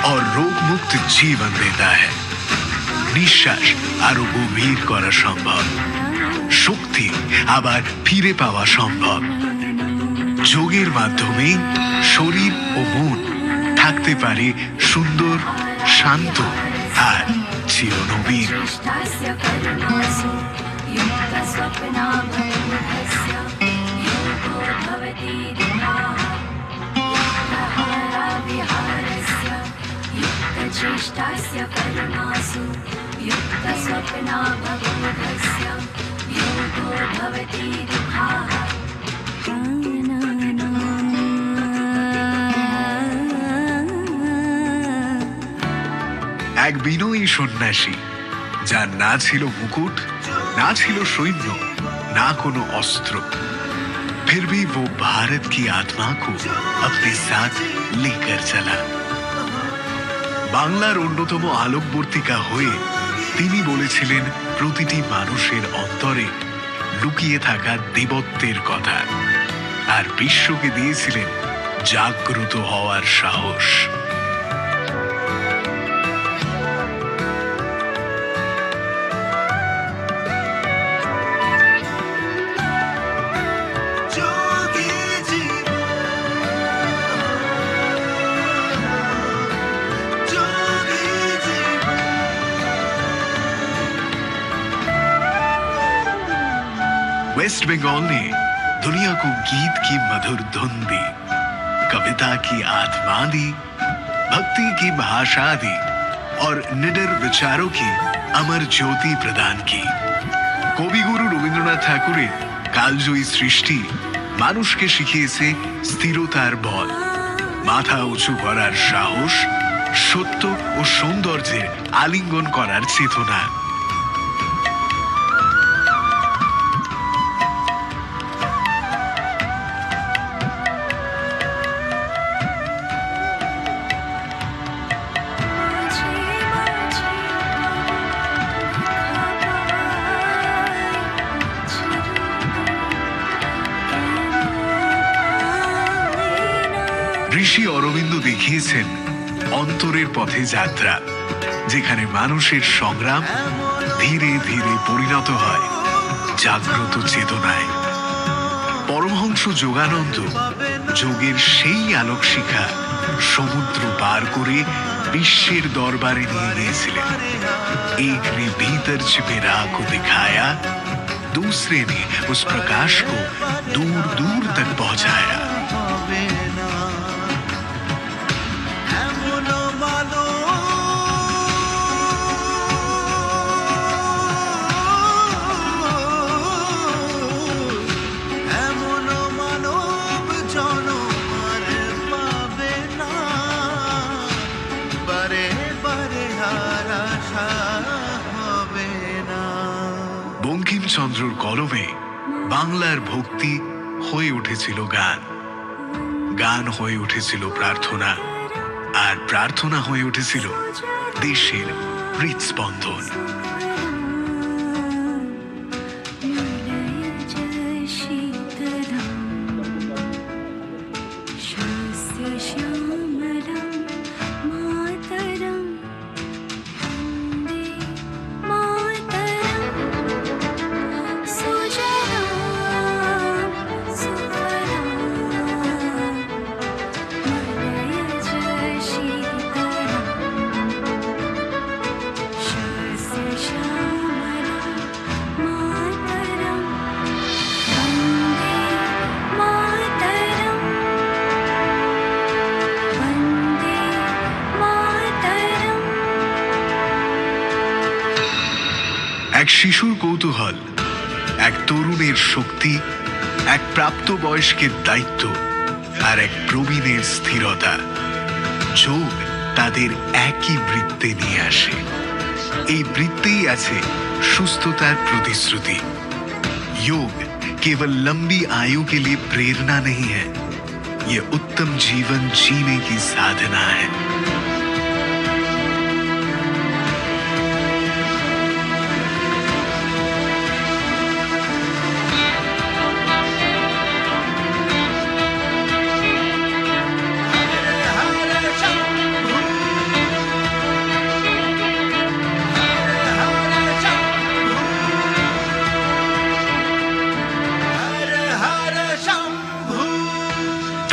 और रोग मुक्त जीवन देता है। निश्वास आरो गभीर करा सम्भव, शक्ति आबार फिरे पावा सम्भव। যোগের মাধ্যমে শরীর ও মন থাকতে পারে সুন্দর, শান্ত আর চিরনবীন। এক বিনয়ী সন্ন্যাসী, যার না ছিল মুকুট, না ছিল সৈন্য, না কোনো অস্ত্র, फिर भी वो भारत की आत्मा को अपने साथ लेकर चला। বাংলার অন্যতম আলোকবর্তিকা হয়ে তিনি বলেছিলেন প্রতিটি মানুষের অন্তরে লুকিয়ে থাকা দেবত্বের কথা, আর বিশ্বকে দিয়েছিলেন জাগ্রত হওয়ার সাহস। वेस्ट बंगाल ने दुनिया को गीत की मधुर धुन दी, कविता की आत्मा दी, भक्ति की भाषा दी और निडर विचारों की अमर ज्योति प्रदान की। কবিগুরু রবীন্দ্রনাথ ঠাকুরের কালজয়ী সৃষ্টি মানুষকে শিখিয়েছে স্থিরতার বল, মাথা উঁচু করার সাহস, সত্য ও সৌন্দর্যের আলিঙ্গন করার চেতনা। ঋষি অরবিন্দ দেখিয়েছেন অন্তরের পথে যাত্রা, যেখানে মানুষের সংগ্রাম ধীরে ধীরে পরিণত হয় জাগ্রত চেতনায়। পরমহংস যোগানন্দ যোগের সেই আলোক শিখা সমুদ্র পার করে বিশ্বের দরবারে নিয়ে গিয়েছিলেন। एक ने भीतर छिपे राह को दिखाया, दूसरे ने उस प्रकाश को दूर दूर तक पहुंचाया। বঙ্কিমচন্দ্রর কলমে বাংলার ভক্তি হয়ে উঠেছিল গান, গান হয়ে উঠেছিল প্রার্থনা, আর প্রার্থনা হয়ে উঠেছিল দেশের হৃদস্পন্দন। এক শিশুর কৌতূহল, এক তরুণের শক্তি, এক প্রাপ্তবয়স্কের দায়িত্ব আর এক প্রবীণের স্থিরতা, যোগ তাদের একই বৃত্তে নিয়ে আসে। এই বৃত্তেই আছে সুস্থতার প্রতিশ্রুতি। योग केवल लंबी आयु के लिए प्रेरणा नहीं है, ये उत्तम जीवन जीने की साधना है।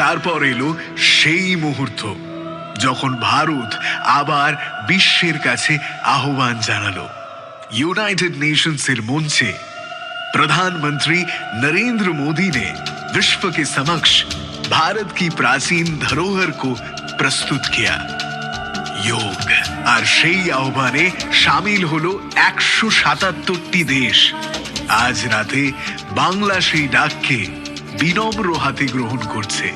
তারপর এলো সেই মুহূর্ত যখন ভারত আবার বিশ্বের কাছে আহ্বান জানালো। यूनाइटेड नेशंस এর মঞ্চে प्रधानमंत्री नरेंद्र मोदी ने विश्व के समक्ष भारत की प्राचीन धरोहर को प्रस्तुत किया। योग আর সেই আহ্বানে শামিল হলো 177টি দেশ। আজ রাতে বাংলা সেই ডাককে বিনম্র হাতে গ্রহণ করছে।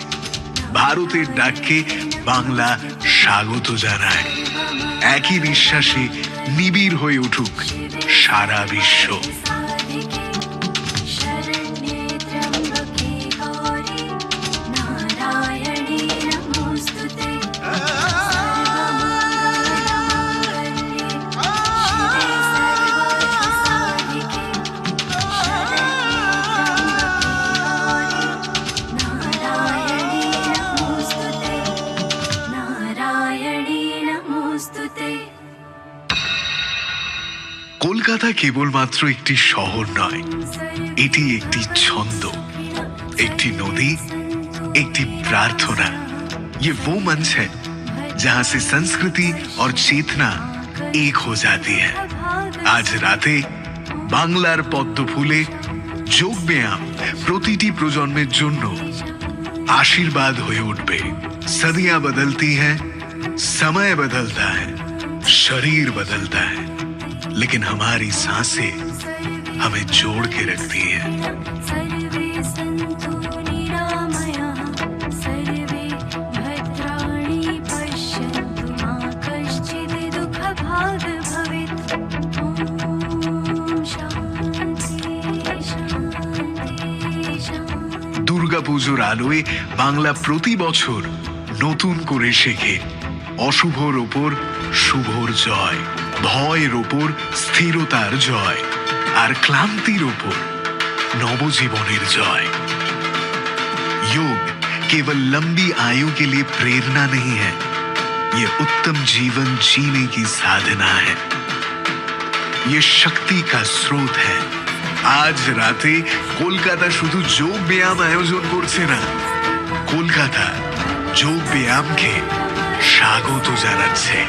ভারতের ডাককে বাংলা স্বাগত জানায়। একই নিঃশ্বাসে নিবিড় হয়ে উঠুক সারা বিশ্ব। কলকাতা কেবলমাত্র একটি শহর নয়, এটি একটি ছন্দ, একটি নদী, একটি প্রার্থনা। ये वो मंच है जहां से संस्कृति और चेतना एक हो जाती है। आज राते বাংলার পদ্ম ফুলে যোগ ব্যায়াম প্রতিটি প্রজন্মের জন্য आशीर्वाद হয়ে উঠবে। सदियां बदलती हैं, समय बदलता है, शरीर बदलता है, लेकिन हमारी सांसें हमें जोड़ के रखती हैं। দুর্গাপুজোর আলোয় বাংলা প্রতি বছর নতুন করে শেখে অশুভর ওপর শুভর জয়, ভয়ের ওপর স্থিরতার জয়, আর ক্লান্তির ওপর नवजीवनेर जय। योग केवल लंबी आयु के लिए प्रेरणा नहीं है, ये उत्तम जीवन जीने की साधना है, ये शक्ति का स्रोत है। आज राते कोलकाता शुधु जोग व्यायाम आयोजन करছে না, कोलकाता जोग व्यायाम के स्वागत জানাচ্ছে।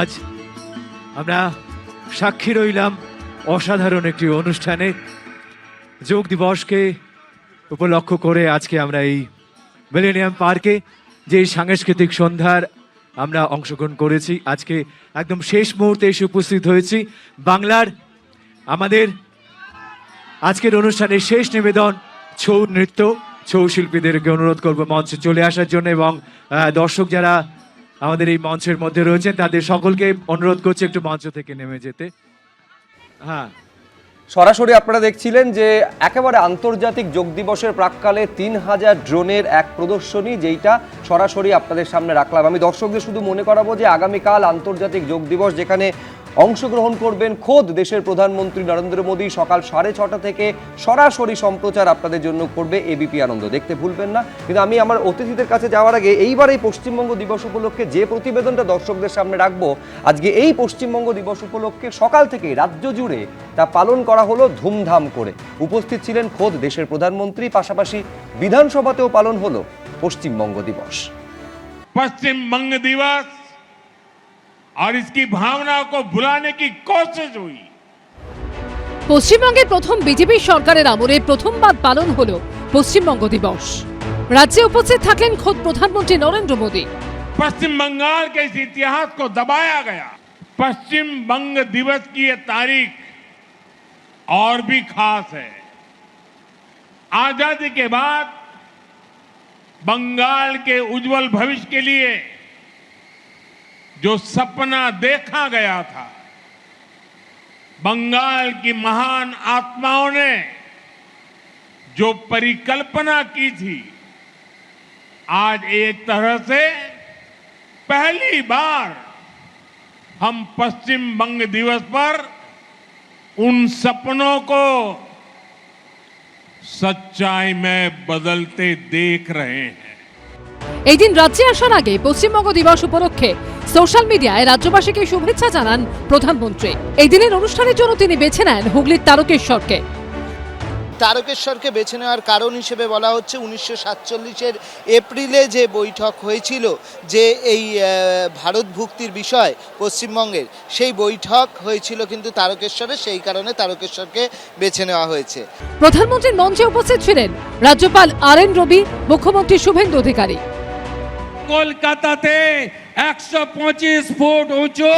আজ আমরা সাক্ষী রইলাম অসাধারণ একটি অনুষ্ঠানে। যোগ দিবসকে উপলক্ষ করে আজকে আমরা এই মিলেনিয়াম পার্কে যে সাংস্কৃতিক সন্ধ্যার আমরা অংশগ্রহণ করেছি, আজকে একদম শেষ মুহূর্তে এসে উপস্থিত হয়েছি। বাংলার আমাদের আজকের অনুষ্ঠানের শেষ নিবেদন ছৌ নৃত্য। ছৌ শিল্পীদেরকে অনুরোধ করব মঞ্চে চলে আসার জন্য, এবং দর্শক যারা আমাদের এই মঞ্চের মধ্যে রয়েছেন তাদের সকলকে অনুরোধ করছি একটু মঞ্চ থেকে নেমে যেতে। হ্যাঁ, সরাসরি আপনারা দেখছিলেন যে একেবারে আন্তর্জাতিক যোগ দিবসের প্রাক্কালে 3000 ড্রোনের এক প্রদর্শনী, যেইটা সরাসরি আপনাদের সামনে রাখলাম। আমি দর্শকদের শুধু মনে করাবো যে আগামীকাল আন্তর্জাতিক যোগ দিবস, যেখানে অংশগ্রহণ করবেন খোদ দেশের প্রধানমন্ত্রী নরেন্দ্র মোদী। সকাল 6:30 থেকে সরাসরি সম্প্রচার আপনাদের জন্য করবে এবিপি আনন্দ, দেখতে ভুলবেন না। কিন্তু আমি আমার অতিথিদের কাছে যাওয়ার আগে এইবার এই পশ্চিমবঙ্গ দিবস উপলক্ষে যে প্রতিবেদনটা দর্শকদের সামনে রাখবো, আজকে এই পশ্চিমবঙ্গ দিবস উপলক্ষে সকাল থেকে রাজ্য জুড়ে তা পালন করা হলো ধুমধাম করে। উপস্থিত ছিলেন খোদ দেশের প্রধানমন্ত্রী, পাশাপাশি বিধানসভাতেও পালন হলো পশ্চিমবঙ্গ দিবস। पश्चिम दिवस और इसकी भावना को भुलाने की कोशिश हुई। পশ্চিমবঙ্গের প্রথম বিজেপি সরকারের আমলে প্রথমবার পালন হলো পশ্চিমবঙ্গ দিবস। রাজ্যে উপস্থিত থাকলেন খোদ প্রধানমন্ত্রী নরেন্দ্র মোদী। पश्चिम बंगाल के इस इतिहास को दबाया गया। पश्चिम बंग दिवस की ये तारीख और भी खास है। आजादी के बाद बंगाल के उज्जवल भविष्य के लिए जो सपना देखा गया था, बंगाल की महान आत्माओं ने जो परिकल्पना की थी, आज एक तरह से पहली बार हम पश्चिम बंग दिवस पर उन सपनों को सच्चाई में बदलते देख रहे हैं। এই দিন রাজ্যে আসার আগে পশ্চিমবঙ্গ দিবস উপলক্ষে সোশ্যাল মিডিয়ায় রাজ্যবাসীকে শুভেচ্ছা জানান প্রধানমন্ত্রী। এই দিনের অনুষ্ঠানের জন্য তিনি বেছে নেন হুগলির তারকেশ্বরকে। তারকেশ্বরকে বেছে নেওয়ার কারণ হিসেবে বলা হচ্ছে 1947 এপ্রিলে যে বৈঠক হয়েছিল, যে এই ভারত ভুক্তির বিষয় পশ্চিমবঙ্গের, সেই বৈঠক হয়েছিল কিন্তু তারকেশ্বরে, সেই কারণে তারকেশ্বরকে বেছে নেওয়া হয়েছে। প্রধানমন্ত্রীর মঞ্চে উপস্থিত ছিলেন রাজ্যপাল RN রবি, মুখ্যমন্ত্রী শুভেন্দু অধিকারী। কলকাতাতে 125 ফুট উঁচু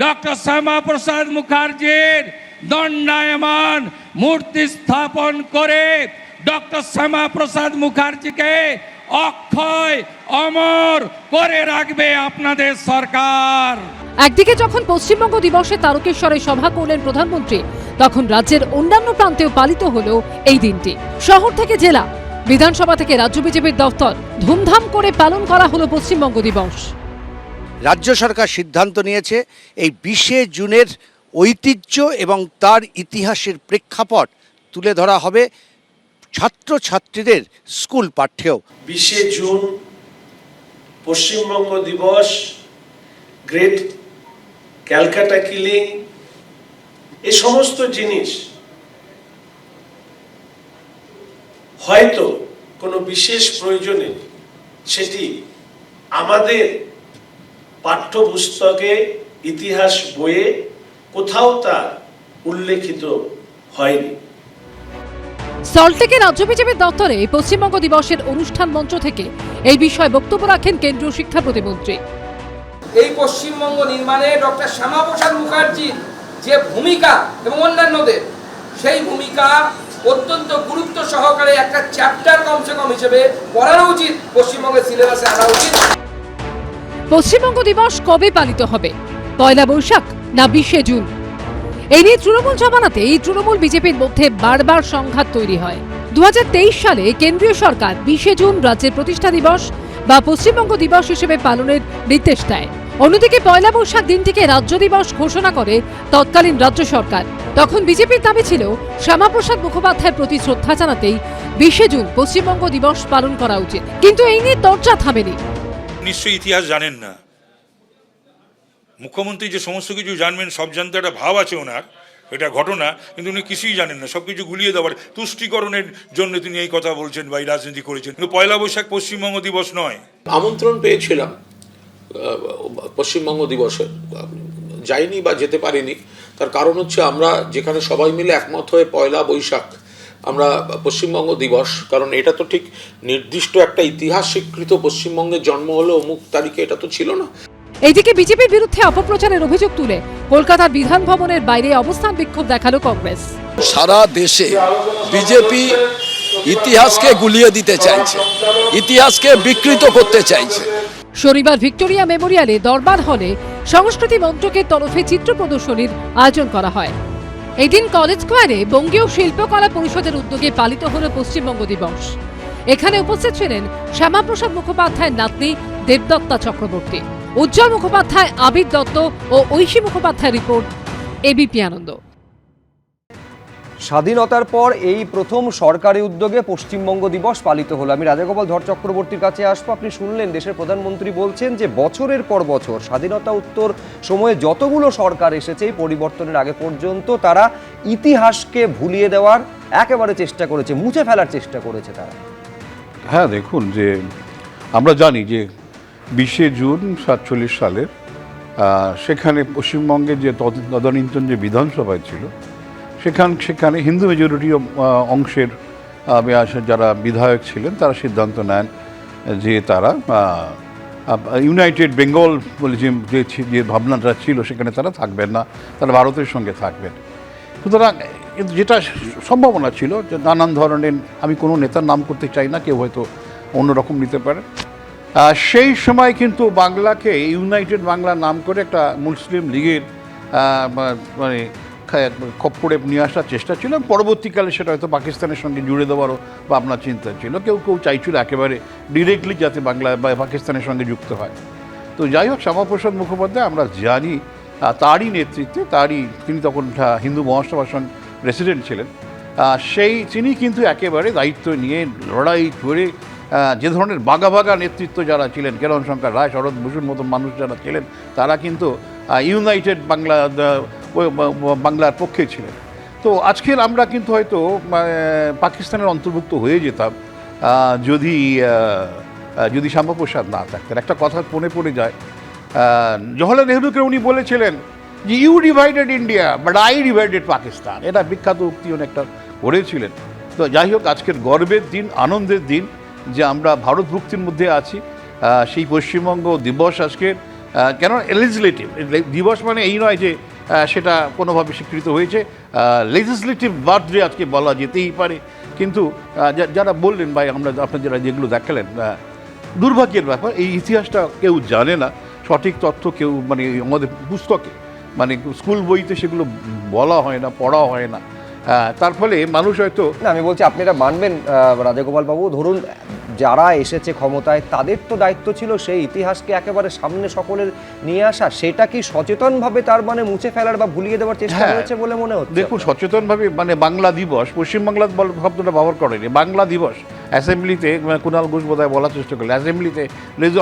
ডক্টর শ্যামাপ্রসাদ মুখার্জির দণ্ডায়মান মূর্তি স্থাপন করে ডক্টর শ্যামাপ্রসাদ মুখার্জিকে অক্ষয় অমর করে রাখবে আপনাদের সরকার। একদিকে যখন পশ্চিমবঙ্গ দিবসে তারকেশ্বরে সভা করলেন প্রধানমন্ত্রী, তখন রাজ্যের অন্যান্য প্রান্তেও পালিত হলো এই দিনটি। শহর থেকে জেলা, বিধানসভা থেকে রাজ্য বিজেপির দফতর ধুমধাম করে পালন করা হলো পশ্চিমবঙ্গ দিবস। রাজ্য সরকার সিদ্ধান্ত নিয়েছে এই 20শে জুনের ঐতিহ্য এবং তার ইতিহাসের প্রেক্ষাপট তুলে ধরা হবে ছাত্রছাত্রীদের স্কুল পাঠ্যেও। 20শে জুন পশ্চিমবঙ্গ দিবস, গ্রেট ক্যালকাটা কিলিং, এই সমস্ত জিনিস হয়তো কোনো বিশেষ প্রয়োজনে সেটি আমাদের পাঠ্যপুস্তকে, ইতিহাস বইয়ে কোথাও তা উল্লেখিত হয়নি। সল্টলেকে রাজ্য বিজেপির দপ্তরে পশ্চিমবঙ্গ দিবসের অনুষ্ঠান মঞ্চ থেকে এই বিষয়ে বক্তব্য রাখেন কেন্দ্রীয় শিক্ষা প্রতিমন্ত্রী। এই পশ্চিমবঙ্গ নির্মাণে ডক্টর শ্যামাপ্রসাদ মুখার্জির যে ভূমিকা এবং অন্যান্যদের, সেই ভূমিকা অত্যন্ত গুরুত্ব সহকারে একটা চ্যাপ্টার কমসে কম হিসেবে পড়ানো উচিত, পশ্চিমবঙ্গের সিলেবাসে আনা উচিত। পশ্চিমবঙ্গ দিবস কবে পালিত হবে, পয়লা বৈশাখ না 20শে জুন? এই নিয়ে তৃণমূল জমানাতে এই তৃণমূল বিজেপির মধ্যে বারবার সংঘাত তৈরি হয়। 2023 সালে কেন্দ্রীয় সরকার 20শে জুন রাজ্যের প্রতিষ্ঠা দিবস বা পশ্চিমবঙ্গ দিবস হিসেবে পালনের নির্দেশ দেয়। অন্যদিকে পয়লা বৈশাখ দিনটিকে রাজ্য দিবস ঘোষণা করে তৎকালীন রাজ্য সরকার। তখন বিজেপির দাবি ছিল শ্যামাপ্রসাদ মুখোপাধ্যায়ের প্রতি শ্রদ্ধা জানাতেই 20শে জুন পশ্চিমবঙ্গ দিবস পালন করা উচিত। কিন্তু এই নিয়ে চর্চা থামেনি। নিশ্চয়ই ইতিহাস জানেন না, মুখ্যমন্ত্রী যে সমস্ত কিছু জানবেন সব জানতে একটা ভাব আছে ওনার, এটা ঘটনা, কিন্তু উনি কিছুই জানেন না, সবকিছু গুলিয়ে দেওয়ার তুষ্টিকরণের জন্য তিনি এই কথা বলছেন বা এই রাজনীতি করেছেন। কিন্তু পয়লা বৈশাখ পশ্চিমবঙ্গ দিবস নয়। আমন্ত্রণ পেয়েছিলাম পশ্চিমবঙ্গ দিবসে, যাইনি বা যেতে পারিনি। তার কারণ হচ্ছে আমরা যেখানে সবাই মিলে একমত হয়ে পয়লা বৈশাখ আমরা পশ্চিমবঙ্গ দিবস, কারণ এটা তো ঠিক নির্দিষ্ট একটা ইতিহাস স্বীকৃত পশ্চিমবঙ্গের জন্ম হলো অমুক তারিখে, এটা তো ছিল না। এইদিকে বিজেপির বিরুদ্ধে অপপ্রচারের অভিযোগ তুলে কলকাতার বিধান ভবনের বাইরে অবস্থান বিক্ষোভ দেখালো কংগ্রেস। সারা দেশে বিজেপি ইতিহাসকে গুলিয়ে দিতে চাইছে, ইতিহাসকে বিকৃত করতে চাইছে। শনিবার ভিক্টোরিয়া মেমোরিয়ালে দরবার হলে সংস্কৃতি মন্ত্রকের তরফে চিত্র প্রদর্শনীর আয়োজন করা হয়। এদিন কলেজ স্কোয়ারে বঙ্গীয় শিল্পকলা পরিষদের উদ্যোগে পালিত হল পশ্চিমবঙ্গ দিবস। এখানে উপস্থিত ছিলেন শ্যামাপ্রসাদ মুখোপাধ্যায়ের নাতনি দেবদত্তা চক্রবর্তী, উজ্জ্বল মুখোপাধ্যায়, আবির দত্ত ও ঐশী মুখোপাধ্যায়ের রিপোর্ট, এবিপি আনন্দ। স্বাধীনতার পর এই প্রথম সরকারি উদ্যোগে পশ্চিমবঙ্গ দিবস পালিত হলো। আমি রাজাগোপাল ধর চক্রবর্তীর কাছে আসবো। আপনি শুনলেন দেশের প্রধানমন্ত্রী বলছেন যে বছরের পর বছর স্বাধীনতা উত্তর সময়ে যতগুলো সরকার এসেছে এই পরিবর্তনের আগে পর্যন্ত তারা ইতিহাসকে ভুলিয়ে দেওয়ার একেবারে চেষ্টা করেছে, মুছে ফেলার চেষ্টা করেছে তারা। হ্যাঁ, দেখুন যে আমরা জানি যে 20শে জুন 47 সালের সেখানে পশ্চিমবঙ্গের যে তদানীন্তন যে বিধানসভায় ছিল সেখানে হিন্দু মেজরিটি অংশের যারা বিধায়ক ছিলেন তারা সিদ্ধান্ত নেন যে তারা ইউনাইটেড বেঙ্গল বলে যে ভাবনাটা ছিল সেখানে তারা থাকবেন না, তারা ভারতের সঙ্গে থাকবেন। সুতরাং যেটা সম্ভাবনা ছিল যে নানান ধরনের, আমি কোনো নেতার নাম করতে চাই না, কেউ হয়তো অন্যরকম নিতে পারে, সেই সময় কিন্তু বাংলাকে ইউনাইটেড বাংলা নাম করে একটা মুসলিম লীগের মানে খপ্পরে নিয়ে আসার চেষ্টা ছিল। পরবর্তীকালে সেটা হয়তো পাকিস্তানের সঙ্গে জুড়ে দেওয়ারও বা আপনার চিন্তা ছিল, কেউ কেউ চাইছিল একেবারে ডিরেক্টলি যাতে বাংলা বা পাকিস্তানের সঙ্গে যুক্ত হয়। তো যাই হোক, শ্যামাপ্রসাদ মুখোপাধ্যায় আমরা জানি তারই নেতৃত্বে তিনি তখন হিন্দু মহাসভার সঙ্গে প্রেসিডেন্ট ছিলেন, তিনি কিন্তু একেবারে দায়িত্ব নিয়ে লড়াই করে যে ধরনের বাগা নেতৃত্ব যারা ছিলেন, কিরণ শঙ্কর রায়, শরৎ বসুর মতো মানুষ যারা ছিলেন, তারা কিন্তু ইউনাইটেড বাংলার পক্ষে ছিলেন। তো আজকের আমরা কিন্তু হয়তো পাকিস্তানের অন্তর্ভুক্ত হয়ে যেতাম যদি শ্যামাপ্রসাদ না থাকতেন। একটা কথা মনে পড়ে যায়, জওহরলাল নেহরুকে উনি বলেছিলেন যে you divided India but I divided Pakistan, এটা বিখ্যাত উক্তি একটা করেছিলেন। তো যাই হোক, আজকের গর্বের দিন, আনন্দের দিন যে আমরা ভারতভুক্তির মধ্যে আছি। সেই পশ্চিমবঙ্গ দিবস আজকের, কেন লেজিসলেটিভ দিবস মানে এই নয় যে সেটা কোনোভাবে স্বীকৃত হয়েছে, লেজিসলেটিভ বার্থডে আজকে বলা যেতেই পারে। কিন্তু যারা বললেন ভাই, আপনারা যেগুলো দেখালেন, দুর্ভাগ্যের ব্যাপার এই ইতিহাসটা কেউ জানে না, সঠিক তথ্য কেউ মানে আমাদের পুস্তকে মানে স্কুল বইতে সেগুলো বলা হয় না, পড়া হয় না। তার ফলে মানুষ হয়তো আমি বলছি আপনি এটা মানবেন রাজাগোপাল বাবু, ধরুন যারা এসেছে ক্ষমতায় তাদের তো দায়িত্ব ছিল সেই ইতিহাসকে একেবারে সামনে সকলের নিয়ে আসা, সেটা কি সচেতনভাবে তার মানে মুছে ফেলার বা ভুলিয়ে দেওয়ার চেষ্টা হয়েছে বলে মনে হচ্ছে? দেখুন, সচেতনভাবে মানে বাংলা দিবস, পশ্চিমবাংলা শব্দটা ব্যবহার করেনি, বাংলা দিবস অ্যাসেম্বলিতে কুণাল ঘোষ বোধহয় বলার চেষ্টা করলো, অ্যাসেম্বলিতে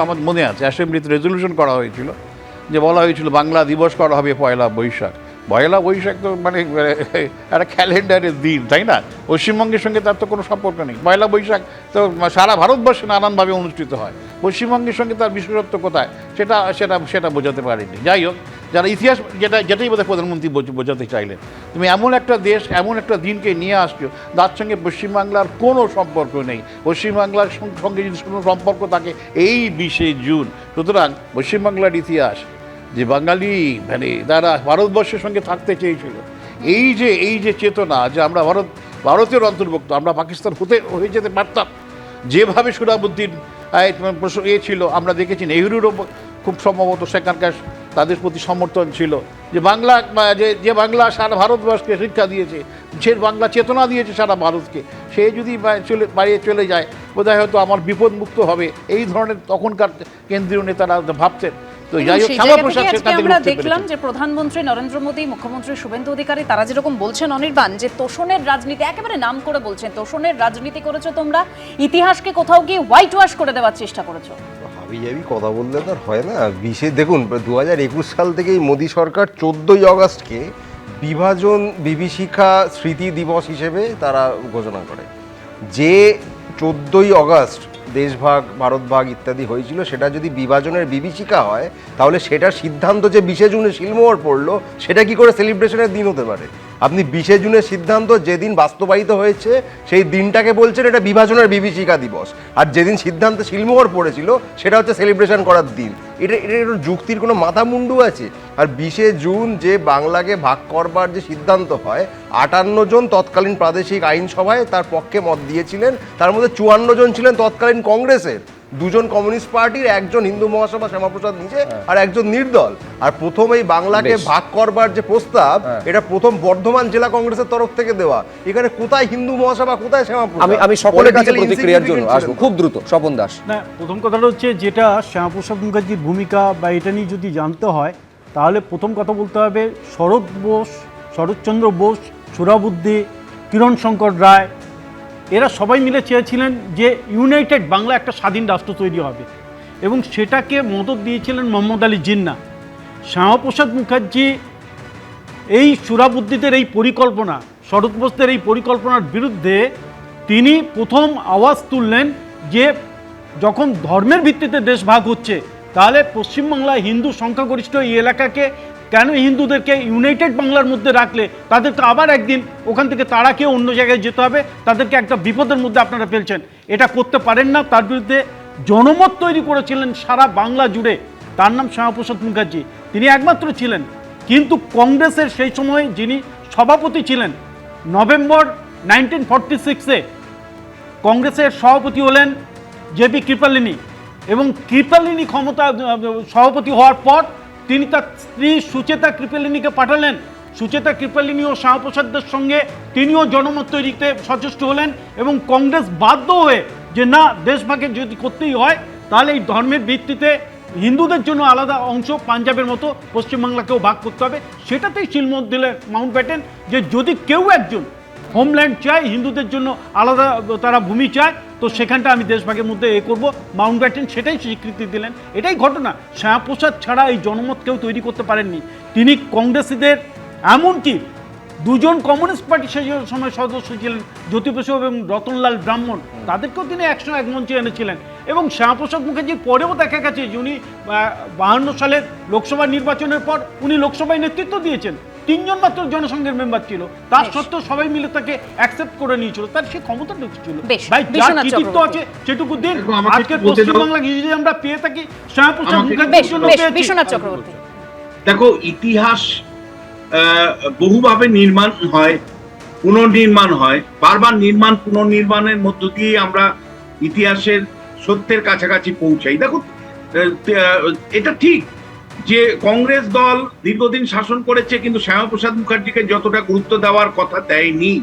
আমার মনে আছে অ্যাসেম্বলিতে রেজলিউশন করা হয়েছিল, যে বলা হয়েছিল বাংলা দিবস করা হবে পয়লা বৈশাখ। পয়লা বৈশাখ তো মানে একটা ক্যালেন্ডারের দিন, তাই না? পশ্চিমবঙ্গের সঙ্গে তার তো কোনো সম্পর্ক নেই। পয়লা বৈশাখ তো সারা ভারতবর্ষে নানানভাবে অনুষ্ঠিত হয়, পশ্চিমবঙ্গের সঙ্গে তার বিশেষত্ব কোথায় সেটা বোঝাতে পারেনি। যাই হোক, যারা ইতিহাস যেটাই বোধহয় প্রধানমন্ত্রী বোঝাতে চাইলেন, তুমি এমন একটা দেশ, এমন একটা দিনকে নিয়ে আসছো তার সঙ্গে পশ্চিমবাংলার কোনো সম্পর্ক নেই। পশ্চিমবাংলার সঙ্গে যদি কোনো সম্পর্ক থাকে এই 20শে জুন। সুতরাং পশ্চিমবাংলার ইতিহাস যে বাঙালি মানে তারা ভারতবর্ষের সঙ্গে থাকতে চেয়েছিল, এই যে চেতনা যে আমরা ভারতের অন্তর্ভুক্ত, আমরা পাকিস্তান হয়ে যেতে পারতাম, যেভাবে সুরাবুদ্দিন ছিল, আমরা দেখেছি নেহরুরও খুব সম্ভবত সেখানকার তাদের প্রতি সমর্থন ছিল, যে বাংলা সারা ভারতবর্ষকে শিক্ষা দিয়েছে, সে বাংলা চেতনা দিয়েছে সারা ভারতকে, সে যদি বাইরে চলে যায় বোধহয় হয়তো আমার বিপদ মুক্ত হবে, এই ধরনের তখনকার কেন্দ্রীয় নেতারা ভাবতেন। তো যাই হোক, আমরা দেখলাম যে প্রধানমন্ত্রী নরেন্দ্র মোদী, মুখ্যমন্ত্রী শুভেন্দু অধিকারী তারা যেরকম বলছেন অনির্বাণ, যে তোষণের রাজনীতি, একেবারে নাম করে বলছেন তোষণের রাজনীতি করেছো তোমরা, ইতিহাসকে কোথাও গিয়ে হোয়াইট ওয়াশ করে দেওয়ার চেষ্টা করেছো। হাবি কথা বললে তো আর হয় না। দেখুন 2021 সাল থেকেই মোদী সরকার 14ই আগস্টকে বিভাজন বিভীষিকা স্মৃতি দিবস হিসেবে তারা ঘোষণা করে। যে 14ই আগস্ট দেশভাগ, ভারতভাগ ইত্যাদি হয়েছিল, সেটা যদি বিভাজনের বিভীষিকা হয় তাহলে সেটার সিদ্ধান্ত যে 20শে জুনে শিলমোহর পড়লো, সেটা কি করে সেলিব্রেশনের দিন হতে পারে? আপনি 20শে জুনের সিদ্ধান্ত যেদিন বাস্তবায়িত হয়েছে সেই দিনটাকে বলছেন এটা বিভাজনের বিভীষিকা দিবস, আর যেদিন সিদ্ধান্ত শিলমোহর পড়েছিল সেটা হচ্ছে সেলিব্রেশন করার দিন। এটা যুক্তির কোনো মাথা মুন্ডু আছে? আর 20শে জুন যে বাংলাকে ভাগ করবার যে সিদ্ধান্ত হয়, 58 জন তৎকালীন প্রাদেশিক আইনসভায় তার পক্ষে মত দিয়েছিলেন, তার মধ্যে 54 জন ছিলেন তৎকালীন কংগ্রেসের, 2 জন কমিউনিস্ট পার্টির, 1 জন হিন্দু মহাসভা শ্যামাপ্রসাদ নিজে আর 1 জন নির্দল। আর প্রথম এই বাংলাকে ভাগ করবার যে প্রস্তাব, এটা প্রথম বর্ধমান জেলা কংগ্রেসের তরফ থেকে দেওয়া। এখানে কোথায় হিন্দু মহাসভা, কোথায় শ্যামাপ্রসাদ? আমি সকলের কাছে প্রতিক্রিয়ার জন্য আসবো খুব দ্রুত। স্বপন দাস। না, প্রথম কথাটা হচ্ছে যেটা শ্যামাপ্রসাদ মুখার্জির ভূমিকা বা এটা নিয়ে যদি জানতে হয় তাহলে প্রথম কথা বলতে হবে শরৎচন্দ্র বোস, সোহরাবুদ্দিন, কিরণ শঙ্কর রায়, এরা সবাই মিলে চেয়েছিলেন যে ইউনাইটেড বাংলা একটা স্বাধীন রাষ্ট্র তৈরি হবে, এবং সেটাকে মদত দিয়েছিলেন মোহাম্মদ আলী জিন্না। শ্যামাপ্রসাদ মুখার্জি এই সোহরাবুদ্দিনের এই পরিকল্পনা, শরৎ বোসদের এই পরিকল্পনার বিরুদ্ধে তিনি প্রথম আওয়াজ তুললেন যে যখন ধর্মের ভিত্তিতে দেশ ভাগ হচ্ছে তাহলে পশ্চিমবাংলায় হিন্দু সংখ্যাগরিষ্ঠ এই এলাকাকে কেন হিন্দুদেরকে ইউনাইটেড বাংলার মধ্যে রাখলে তাদেরকে আবার একদিন ওখান থেকে তারা কেউ অন্য জায়গায় যেতে হবে, তাদেরকে একটা বিপদের মধ্যে আপনারা ফেলছেন, এটা করতে পারেন না। তার বিরুদ্ধে জনমত তৈরি করেছিলেন সারা বাংলা জুড়ে, তার নাম শ্যামাপ্রসাদ মুখার্জি, তিনি একমাত্র ছিলেন। কিন্তু কংগ্রেসের সেই সময় যিনি সভাপতি ছিলেন, নভেম্বর 1946-এ কংগ্রেসের সভাপতি হলেন জেপি কৃপালিনী, এবং কৃপালিনী ক্ষমতা সভাপতি হওয়ার পর তিনি তার স্ত্রী সুচেতা কৃপালিনীকে পাঠালেন। সুচেতা কৃপালিনী ও শ্যামাপ্রসাদের সঙ্গে তিনিও জনমত তৈরিতে সচেষ্ট হলেন, এবং কংগ্রেস বাধ্য হয়ে যে না, দেশভাগে যদি করতেই হয় তাহলে এই ধর্মের ভিত্তিতে হিন্দুদের জন্য আলাদা অংশ, পাঞ্জাবের মতো পশ্চিমবাংলাকেও ভাগ করতে হবে। সেটাতেই শিলমোহর দিলেন মাউন্ট ব্যাটেন, যে যদি কেউ একজন হোমল্যান্ড চায়, হিন্দুদের জন্য আলাদা তারা ভূমি চায়, তো সেখানটা আমি দেশভাগের মধ্যে করব। মাউন্ট ব্যাটেন সেটাই স্বীকৃতি দিলেন। এটাই ঘটনা। শ্যামাপ্রসাদ ছাড়া এই জনমত কেউ তৈরি করতে পারেননি। তিনি কংগ্রেসীদের, এমনকি দুজন কমিউনিস্ট পার্টি সেই সময় সদস্য ছিলেন, জ্যোতি বসু এবং রতনলাল ব্রাহ্মণ, তাদেরকেও তিনি একসঙ্গে এক মঞ্চে এনেছিলেন। এবং শ্যামাপ্রসাদ মুখার্জির পরেও দেখা গেছে যে উনি 52 সালের লোকসভা নির্বাচনের পর উনি লোকসভায় নেতৃত্ব দিয়েছেন। 3 জন মাত্র জনসংঘের মেম্বার ছিল, তার সত্ত্বেও সবাই মিলে তাকে অ্যাকসেপ্ট করে নিয়েছিল। তার সেই ক্ষমতা ছিল। ভাই, যার কৃতিত্ব আছে সেটুকু দিন। আজকের পশ্চিমবাংলা যদি আমরা পেয়ে থাকি শ্যামাপ্রসাদ মুখার্জির জন্য পেয়েছি। দেখো, ইতিহাস বহুভাবে নির্মাণ হয়, পুনর্নির্মাণ হয়, বারবার নির্মাণ পুনর্নির্মাণের মধ্য দিয়ে আমরা ইতিহাসের সত্যের কাছাকাছি পৌঁছাই। দেখো, এটা ঠিক যে কংগ্রেস দল দীর্ঘদিন শাসন করেছে, কিন্তু শ্যামাপ্রসাদ মুখার্জিকে যতটা গুরুত্ব দেওয়ার কথা দেয়নি,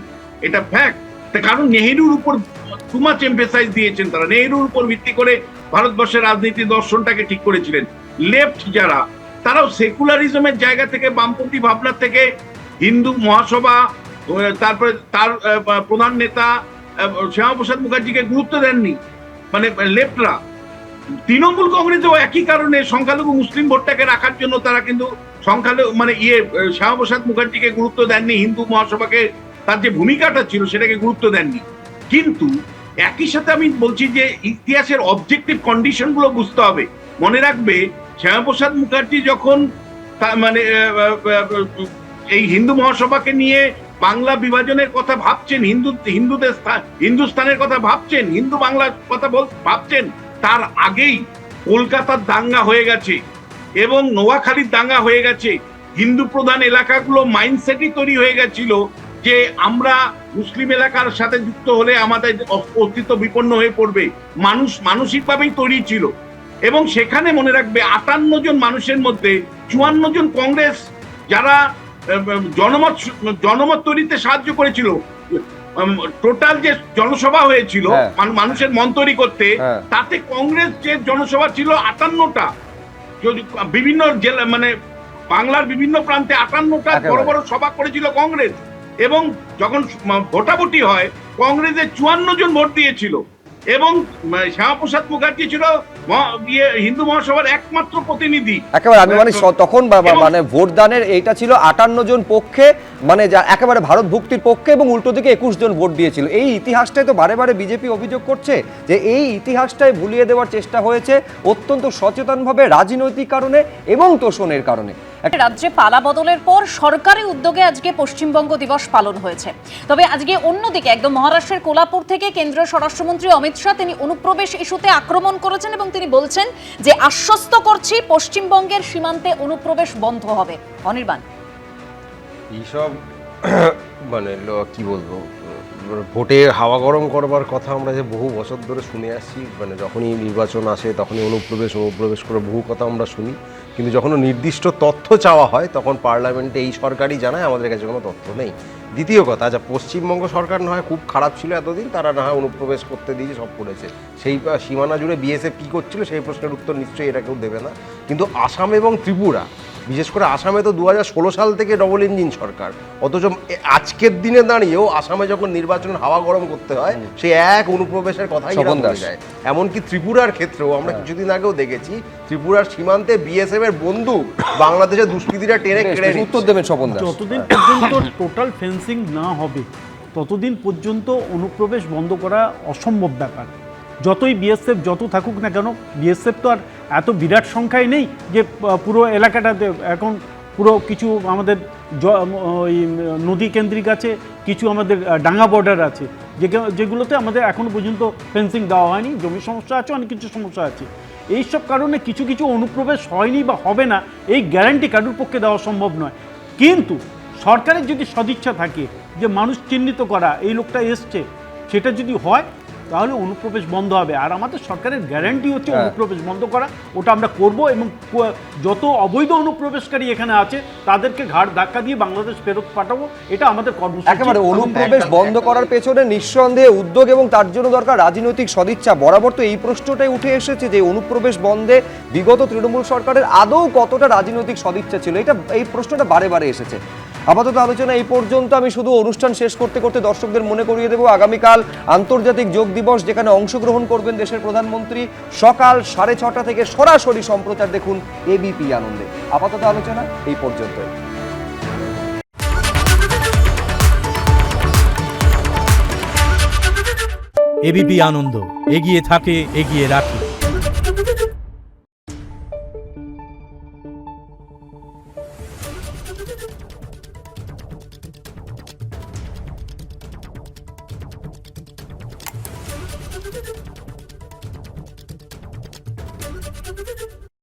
এটা ফ্যাক্ট। কারণ নেহেরুর উপর টু মাচ এমফেসাইজ দিয়েছেন তারা। নেহেরুর উপর ভিত্তি করে ভারতবর্ষের রাজনীতি দর্শনটাকে ঠিক করেছিলেন। লেফট যারা, তারাও সেকুলারিজমের জায়গা থেকে, বামপন্থী ভাবনা থেকে হিন্দু মহাসভা, তারপরে তার প্রধান নেতা শ্যামাপ্রসাদ মুখার্জিকে গুরুত্ব দেননি, মানে লেফটরা। তৃণমূল কংগ্রেসও একই কারণে সংখ্যালঘু মুসলিম ভোটটাকে রাখার জন্য তারা কিন্তু সংখ্যালঘু মানে শ্যামাপ্রসাদ মুখার্জিকে গুরুত্ব দেননি, হিন্দু মহাসভাকে তার যে ভূমিকাটা ছিল সেটাকে গুরুত্ব দেননি। কিন্তু একই সাথে আমি বলছি যে ইতিহাসের অবজেক্টিভ কন্ডিশন গুলো বুঝতে হবে। মনে রাখবে, শ্যামাপ্রসাদ মুখার্জি যখন মানে এই হিন্দু মহাসভাকে নিয়ে বাংলা বিভাজনের কথা ভাবছেন, হিন্দুস্তানের কথা ভাবছেন, হিন্দু বাংলার কথা ভাবছেন, তার আগেই কলকাতার দাঙ্গা হয়ে গেছে এবং নোয়াখালীর দাঙ্গা হয়ে গেছে। হিন্দু প্রধান এলাকাগুলো মাইন্ডসেটই তৈরি হয়ে গেছিল যে আমরা মুসলিম এলাকার সাথে যুক্ত হলে আমাদের অস্তিত্ব বিপন্ন হয়ে পড়বে। মানুষ মানসিকভাবেই তৈরি ছিল। এবং সেখানে মনে রাখবে 58 জন মানুষের মধ্যে 54 জন কংগ্রেস, যারা জনমত তৈরিতে সাহায্য করেছিল। টোটাল যে জনসভা হয়েছিল মানুষের মন তৈরি করতে, তাতে কংগ্রেস যে জনসভা ছিল 58টা, বিভিন্ন জেলা মানে বাংলার বিভিন্ন প্রান্তে 58টা বড় বড় সভা করেছিল কংগ্রেস। এবং যখন ভোটাভুটি হয়, কংগ্রেসের 54 জন ভোট দিয়েছিল এবং শ্যামাপ্রসাদ মুখার্জি ছিল হিন্দু মহাসভার একমাত্র প্রতিনিধি। একেবারে আমি মানে তখন মানে ভোটদানের এইটা ছিল 58 জন পক্ষে, মানে যা একেবারে ভারত ভুক্তির পক্ষে, এবং উল্টো দিকে 21 জন ভোট দিয়েছিল। এই ইতিহাসটাই তো বারে বারে বিজেপি অভিযোগ করছে যে এই ইতিহাসটাই ভুলিয়ে দেওয়ার চেষ্টা হয়েছে অত্যন্ত সচেতনভাবে, রাজনৈতিক কারণে এবং তোষণের কারণে। রাজ্যে পালা বদলের পর সরকারি উদ্যোগে আজকে পশ্চিমবঙ্গ দিবস পালন হয়েছে। তবে আজকে অন্যদিকে একদম মহারাষ্ট্রের কোলাপুর থেকে কেন্দ্রীয় স্বরাষ্ট্রমন্ত্রী অমিত শাহ তিনি অনুপ্রবেশ ইস্যুতে আক্রমণ করেছেন এবং তিনি বলছেন যে আশ্বস্ত করছি পশ্চিমবঙ্গের সীমান্তে অনুপ্রবেশ বন্ধ হবে। অনির্বাণ, এইসব মানে কি বলবো, ভোটের হাওয়া গরম করবার কথা আমরা যে বহু বছর ধরে শুনে আসছি। মানে যখনই নির্বাচন আসে তখনই অনুপ্রবেশ করে বহু কথা আমরা শুনি, কিন্তু যখন নির্দিষ্ট তথ্য চাওয়া হয় তখন পার্লামেন্টে এই সরকারই জানায় আমাদের কাছে কোনো তথ্য নেই। দ্বিতীয় কথা, যা পশ্চিমবঙ্গ সরকার না হয় খুব খারাপ ছিল এতদিন, তারা না হয় অনুপ্রবেশ করতে দিয়ে সব করেছে, সেই সীমানা জুড়ে বিএসএফ কী করছিল সেই প্রশ্নের উত্তর নিশ্চয়ই এটা কেউ দেবে না। কিন্তু আসাম এবং ত্রিপুরা, বিশেষ করে আসামে তো 2016 সাল থেকে ডবল ইঞ্জিন সরকার, অথচ আজকের দিনে দাঁড়িয়েও আসামে যখন নির্বাচনের হাওয়া গরম করতে হয় সেই এক অনুপ্রবেশের কথাই বলে যায়। এমনকি ত্রিপুরার ক্ষেত্রেও আমরা কিছুদিন আগেও দেখেছি, ত্রিপুরার সীমান্তে বিএসএফ এর বন্দুক বাংলাদেশের দুষ্কৃতীরা টেনে কেড়ে উত্তর দেবেন স্বপন দাস। যতদিন পর্যন্ত টোটাল ফেন্সিং না হবে ততদিন পর্যন্ত অনুপ্রবেশ বন্ধ করা অসম্ভব ব্যাপার। যতই বিএসএফ যত থাকুক না কেন, বিএসএফ তো আর এত বিরাট সংখ্যায় নেই যে পুরো এলাকাটাতে। এখন পুরো কিছু আমাদের ওই নদী কেন্দ্রিক আছে, কিছু আমাদের ডাঙ্গা বর্ডার আছে, যেগুলোতে আমাদের এখনো পর্যন্ত ফেন্সিং দেওয়া হয়নি। জমির সমস্যা আছে, অনেক কিছু সমস্যা আছে। এইসব কারণে কিছু কিছু অনুপ্রবেশ হয়নি বা হবে না এই গ্যারান্টি কারোর পক্ষে দেওয়া সম্ভব নয়। কিন্তু সরকারের যদি সদিচ্ছা থাকে যে মানুষ চিহ্নিত করা, এই লোকটা এসছে, সেটা যদি হয় তাহলে অনুপ্রবেশ বন্ধ হবে। আর আমাদের সরকারের গ্যারান্টি হচ্ছে অনুপ্রবেশ বন্ধ করা, ওটা আমরা করব এবং যত অবৈধ অনুপ্রবেশকারী এখানে আছে তাদেরকে ঘাড় ধাক্কা দিয়ে বাংলাদেশ ফেরত পাঠাবো, এটা আমাদের কর্মসূচি। একেবারে অনুপ্রবেশ বন্ধ করার পেছনে নিঃসন্দেহে উদ্যোগ এবং তার জন্য দরকার রাজনৈতিক সদিচ্ছা। বরাবর তো এই প্রশ্নটাই উঠে এসেছে যে অনুপ্রবেশ বন্ধে বিগত তৃণমূল সরকারের আদৌ কতটা রাজনৈতিক সদিচ্ছা ছিল, এই প্রশ্নটা বারে বারে এসেছে। আপাতত আলোচনা এই পর্যন্ত। আমি শুধু অনুষ্ঠান শেষ করতে করতে দর্শকদের মনে করিয়ে দেব আগামীকাল আন্তর্জাতিক যোগ দিবস, যেখানে অংশগ্রহণ করবেন দেশের প্রধানমন্ত্রী। সকাল 6:30 থেকে সরাসরি সম্প্রচার দেখুন এবিপি আনন্দে। আপাতত আলোচনা এই পর্যন্ত। এবিপি আনন্দ, এগিয়ে থাকে, এগিয়ে রাখে। Thank you.